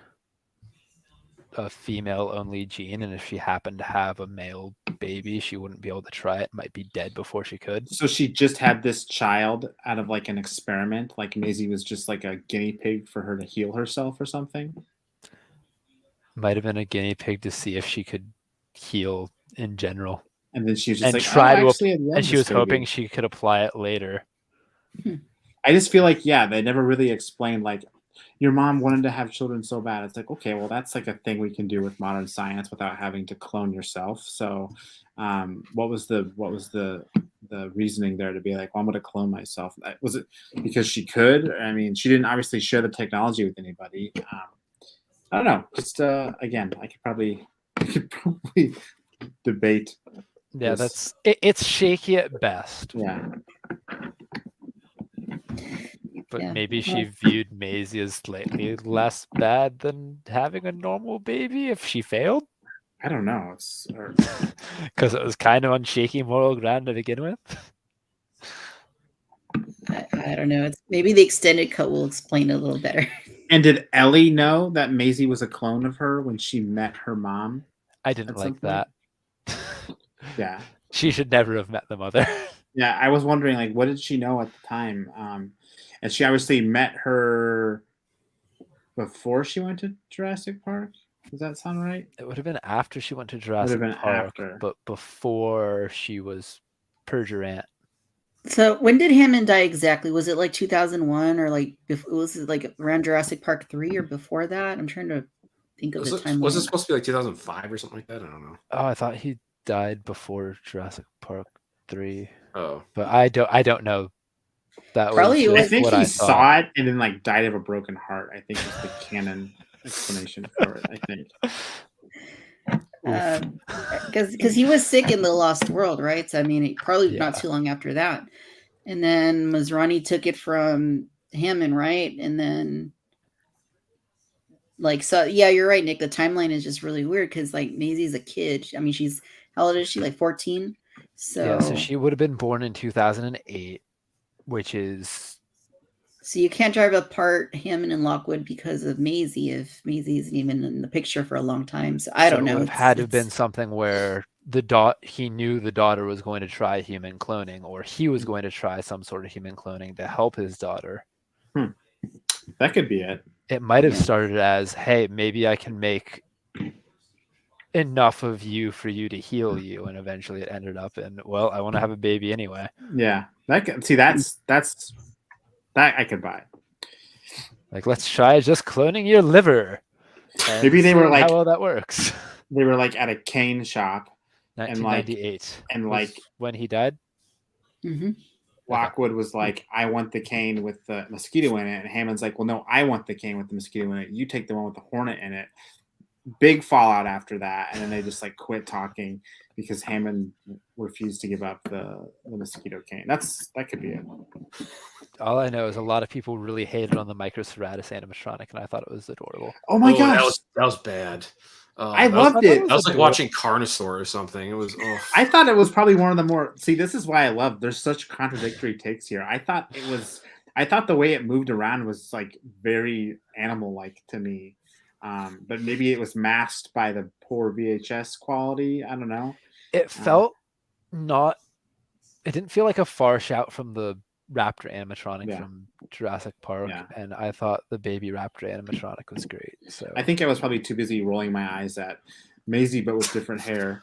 a female only gene, and if she happened to have a male baby, she wouldn't be able to try it. Might be dead before she could. So she just had this child out of like an experiment. Like Maisie was just like a guinea pig for her to heal herself or something. Might have been a guinea pig to see if she could heal in general. And then she was just And like, try to actually, I love and she this was baby. hoping she could apply it later. I just feel like, yeah, they never really explained like your mom wanted to have children so bad. It's like, okay, well, that's like a thing we can do with modern science without having to clone yourself. So, what was the reasoning there to be like, well, I'm going to clone myself? Was it because she could? I mean, she didn't obviously share the technology with anybody. I don't know. Just again, I could probably debate. Yeah, this. it's shaky at best. Yeah. But Yeah. maybe she viewed Maisie as slightly less bad than having a normal baby if she failed. I don't know. It's Because it was kind of on shaky moral ground to begin with. I don't know. It's maybe the extended cut will explain it a little better. And did Ellie know that Maisie was a clone of her when she met her mom? I didn't At some like that. Yeah. She should never have met the mother. Yeah, I was wondering, like, what did she know at the time? And she obviously met her before she went to Jurassic Park. Does that sound right? It would have been after she went to Jurassic been Park, after. but before she was Perjurant. So when did Hammond die exactly? Was it like 2001 or like was it like around Jurassic Park 3 or before that? I'm trying to think of the timeline. Was it supposed to be like 2005 or something like that? I don't know. Oh, I thought he died before Jurassic Park 3. Oh, But I don't know. That Probably it was was- I think what he I saw thought. it and then like died of a broken heart. I think is the canon explanation for it. I think. Because he was sick in the Lost World, right? So I mean, probably not Yeah. too long after that. And then Masrani took it from Hammond, right? And then, like, so yeah, you're right, Nick. The timeline is just really weird because like Maisie's a kid. I mean, she's how old is she? Like 14. So Yeah, so she would have been born in 2008, which is So you can't drive apart Hammond and Lockwood because of Maisie if Maisie isn't even in the picture for a long time. So I don't know. It would have had to have been something where he knew the daughter was going to try human cloning, or he was going to try some sort of human cloning to help his daughter. That could be it. It might have Yeah. started as, hey, maybe I can make enough of you for you to heal you, and eventually it ended up in, well, I want to have a baby anyway. Yeah. That's that I could buy. Like, let's try just cloning your liver. and Maybe they were seeing like- how well that works. They were like at a cane shop. 1998. and, was like- when he died. Mm-hmm. Lockwood was like, I want the cane with the mosquito in it. And Hammond's like, well, no, I want the cane with the mosquito in it. You take the one with the hornet in it. Big fallout after that. And then they just like quit talking because Hammond refused to give up the mosquito cane. That could be it. All I know is a lot of people really hated on the Microceratops animatronic, and I thought it was adorable. Oh my gosh. that was bad. I that was- loved it. That was like watching Carnosaur or something. It was. Oh. I thought it was probably one of the more. See, this is why I love. There's such contradictory takes here. I thought the way it moved around was like very animal-like to me, but maybe it was masked by the poor VHS quality. I don't know. It felt not. It didn't feel like a far shout from the raptor animatronic Yeah. from Jurassic Park, Yeah. and I thought the baby raptor animatronic was great. So I think I was probably too busy rolling my eyes at Maisie, but with different hair.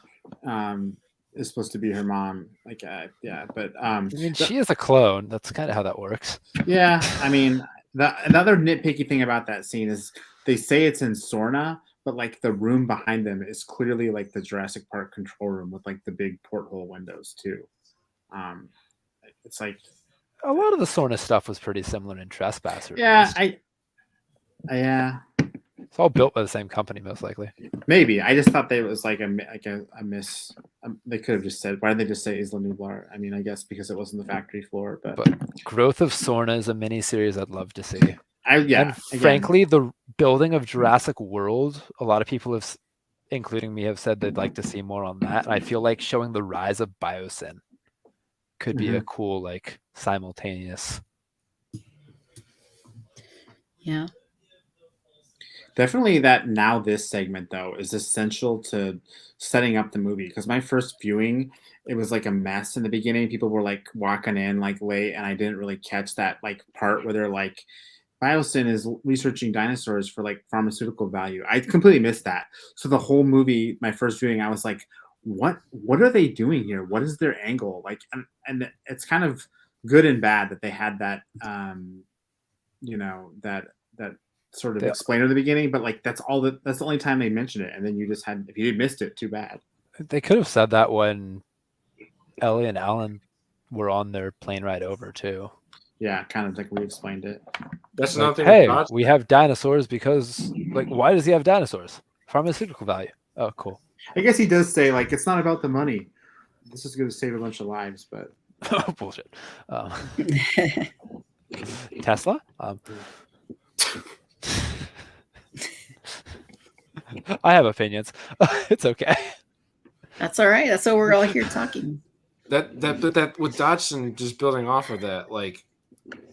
Is supposed to be her mom. Like, yeah, but I mean, she is a clone. That's kind of how that works. yeah, I mean, another nitpicky thing about that scene is they say it's in Sorna, but like the room behind them is clearly like the Jurassic Park control room with like the big porthole windows too. It's like A lot of the Sorna stuff was pretty similar in Trespasser. at yeah, least. yeah, It's all built by the same company, most likely. maybe. I just thought they was like a miss. They could have just said, why did they just say Isla Nublar? I mean, I guess because it wasn't the factory floor, but Growth of Sorna is a miniseries I'd love to see. yeah. And frankly, the building of Jurassic World, a lot of people have, including me, have said they'd like to see more on that. And I feel like showing the rise of Biosyn could be a cool, like, simultaneous. Yeah. Definitely that now this segment though is essential to setting up the movie because my first viewing it was like a mess in the beginning. People were like walking in like late and I didn't really catch that like part where they're like Biosyn is researching dinosaurs for like pharmaceutical value. I completely missed that. So the whole movie, my first viewing, I was like, what are they doing here? What is their angle? Like and it's kind of good and bad that they had that that sort of explainer at the beginning, but like that's the only time they mention it, and then you just had if you missed it, too bad. They could have said that when Ellie and Alan were on their plane ride over too. Yeah, kind of like we explained it. That's Like, another thing. hey, we have dinosaurs because, like, why does he have dinosaurs? Pharmaceutical value. Oh, cool. I guess he does say like it's not about the money. This is going to save a bunch of lives, but Bullshit. Tesla. I have opinions. It's okay. That's all right. That's what we're all here talking. That with Dodgson just building off of that, like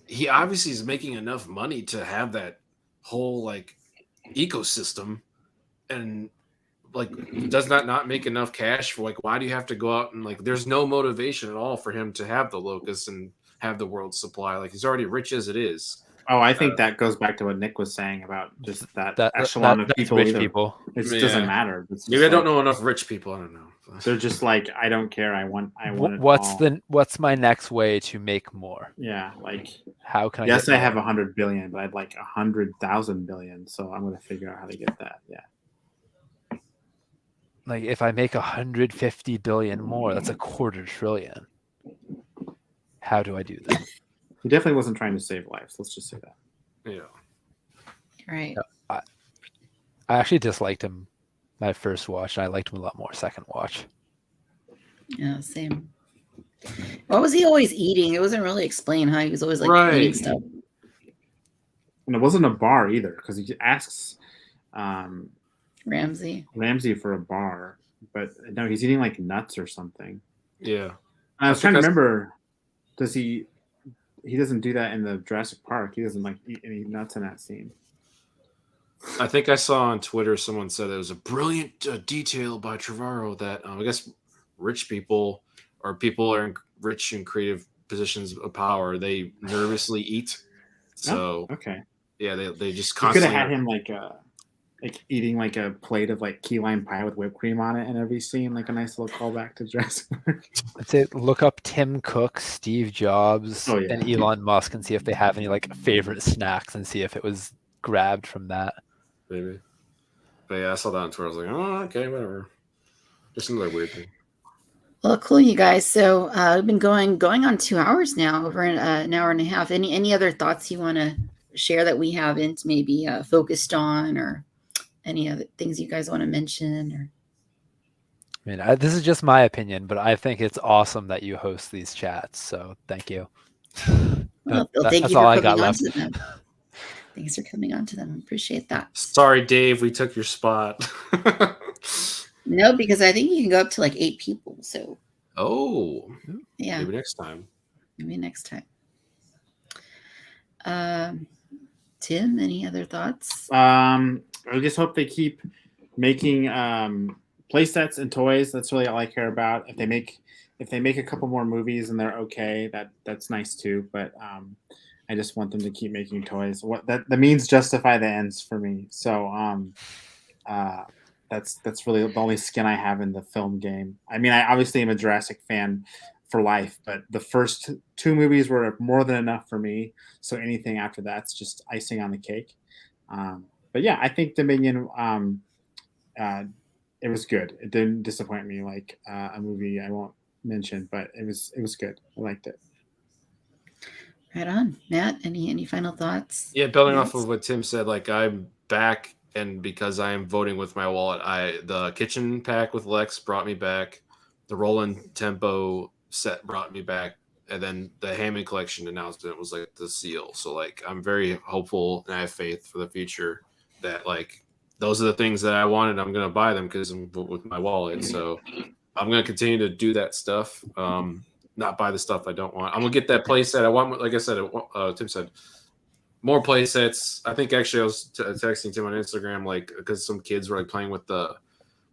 he obviously is making enough money to have that whole like ecosystem, and like does not make enough cash for like why do you have to go out and like there's no motivation at all for him to have the locusts and have the world's supply. Like he's already rich as it is. Oh, I think that goes back to what Nick was saying about just that echelon of people. Rich people. It doesn't matter. Maybe I don't know enough rich people. I don't know. They're just like, I don't care. I want. What's my next way to make more? Yeah, like how can I? Yes, I have 100 billion, but I'd like 100,000 billion. So I'm going to figure out how to get that. Yeah. Like if I make 150 billion more, that's $250 billion. How do I do that? He definitely wasn't trying to save lives. Let's just say that. Yeah. Right. I actually disliked him my first watch, and I liked him a lot more second watch. Yeah, same. What was he always eating? It wasn't really explained how he was always like eating stuff. And it wasn't a bar either, because he asks Ramsey for a bar, but no, he's eating like nuts or something. Yeah. I was trying to remember. Does he? He doesn't do that in the Jurassic Park. He doesn't like eat any nuts in that scene. I think I saw on Twitter someone said it was a brilliant detail by Trevorrow that I guess rich people or people are in rich and creative positions of power, they nervously eat. So okay, yeah, they just constantly could have had him like eating like a plate of like key lime pie with whipped cream on it in every scene, like a nice little callback to Jurassic Park. I'd say look up Tim Cook, Steve Jobs, and Elon Musk and see if they have any like favorite snacks and see if it was grabbed from that. Maybe. But yeah, I saw that on Twitter. I was like, oh, okay, whatever. Just another weird thing. Well, cool, you guys. So we've been going on 2 hours now, over an hour and a half. Any other thoughts you want to share that we haven't maybe focused on, or any other things you guys want to mention? Or I mean, this is just my opinion, but I think it's awesome that you host these chats. So thank you. Well, thank you for coming on to them. Thanks for coming on to them. Appreciate that. Sorry, Dave, we took your spot. No, because I think you can go up to like 8 people. So. Oh. Yeah. Maybe next time. Tim, any other thoughts? I just hope they keep making play sets and toys. That's really all I care about. If if they make a couple more movies and they're okay, that's nice too. But I just want them to keep making toys. What that means justify the ends for me. So that's really the only skin I have in the film game. I mean, I obviously am a Jurassic fan for life, but the first two movies were more than enough for me. So anything after that's just icing on the cake. But yeah, I think Dominion. It was good. It didn't disappoint me like a movie I won't mention, but it was good. I liked it. Right on, Matt. Any final thoughts? Yeah, building off of what Tim said, like I'm back, and because I am voting with my wallet, the kitchen pack with Lex brought me back. The Roland Tempo set brought me back, and then the Hammond collection announcement was like the seal. So like I'm very hopeful and I have faith for the future that like those are the things that I wanted. I'm gonna buy them because I'm with my wallet. So I'm gonna continue to do that stuff. Not buy the stuff I don't want. I'm gonna get that play set. I want, like I said, Tim said, more play sets. I think actually I was texting Tim on Instagram, like because some kids were like playing with the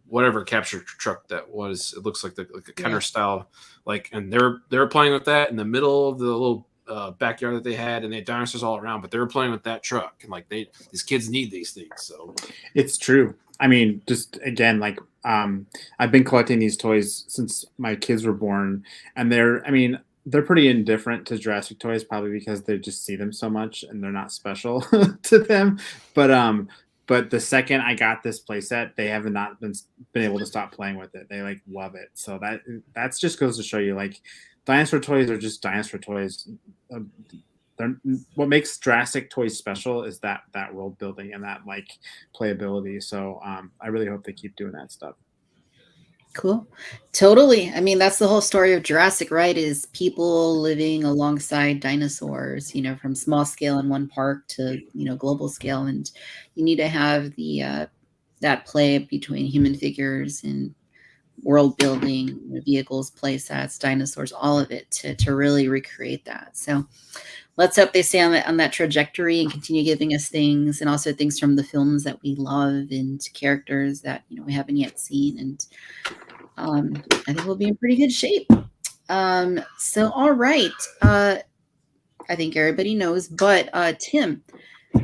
whatever capture truck that was. It looks like a Kenner style, like, and they're playing with that in the middle of the little backyard that they had, and they had dinosaurs all around. But they were playing with that truck, and like these kids need these things. So it's true. I mean, just again, like I've been collecting these toys since my kids were born, and they're pretty indifferent to Jurassic toys, probably because they just see them so much and they're not special to them. But the second I got this playset, they have not been able to stop playing with it. They like love it. So that's just goes to show you, like, dinosaur toys are just dinosaur toys. What makes Jurassic toys special is that world building and that like playability. So I really hope they keep doing that stuff. Cool. Totally. I mean, that's the whole story of Jurassic, right? Is people living alongside dinosaurs, from small scale in one park to, global scale. And you need to have the that play between human figures and world building, vehicles, play sets, dinosaurs, all of it to really recreate that. So let's hope they stay on that trajectory and continue giving us things, and also things from the films that we love and characters that we haven't yet seen. And I think we'll be in pretty good shape. So all right, I think everybody knows, but Tim,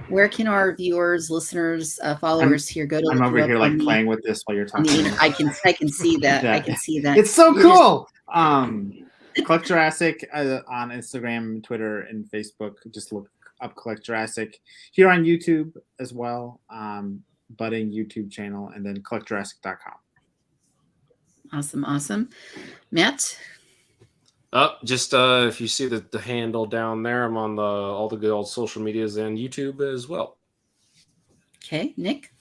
where can our viewers, listeners, followers here go to? I'm over here like playing with this while you're talking. I can see that. Yeah. I can see that. It's so cool. Collect Jurassic on Instagram, Twitter, and Facebook. Just look up Collect Jurassic. Here on YouTube as well. Budding YouTube channel, and then collectjurassic.com. Awesome. Matt? Just if you see the handle down there, I'm on all the good old social medias and YouTube as well. Okay, Nick?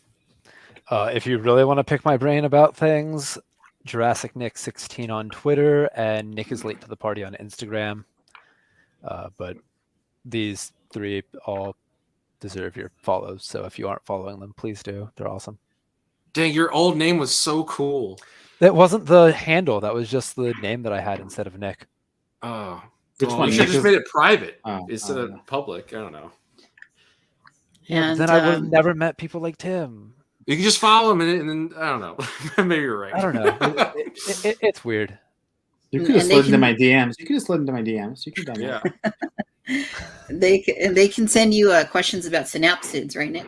If you really want to pick my brain about things, Jurassic Nick 16 on Twitter, and Nick is late to the party on Instagram. But these three all deserve your follows. So if you aren't following them, please do. They're awesome. Dang, your old name was so cool. That wasn't the handle. That was just the name that I had instead of Nick. Oh, which one? You should have just made it private instead of public. I don't know. And then I would have never met people like Tim. You can just follow him, and then I don't know. Maybe you're right. I don't know. It's weird. You could have slid into my DMs. You could have done that. They can send you questions about synapsids, right, Nick?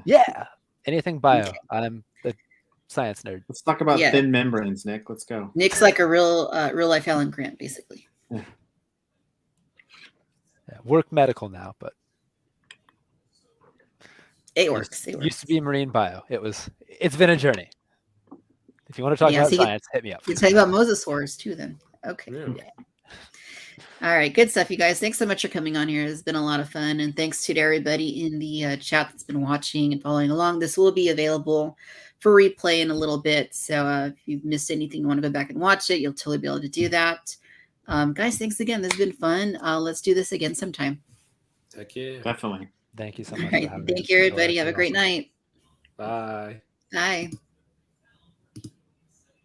Yeah. Anything bio. Okay. I'm a science nerd. Let's talk about thin membranes, Nick. Let's go. Nick's like a real life Alan Grant, basically. Yeah, work medical now, but it works. Used to be marine bio. It's been a journey. If you want to talk about science, hit me up. You tell you about mosasaurs too, then. Okay. Yeah. All right, good stuff, you guys. Thanks so much for coming on here. It's been a lot of fun, and thanks to everybody in the chat that's been watching and following along. This will be available for replay in a little bit, so if you've missed anything, you want to go back and watch it, you'll totally be able to do that. Guys, thanks again. This has been fun. Let's do this again sometime. Heck yeah. Definitely. Thank you so much. All right, thank you, everybody. Have a great night. Bye. Bye.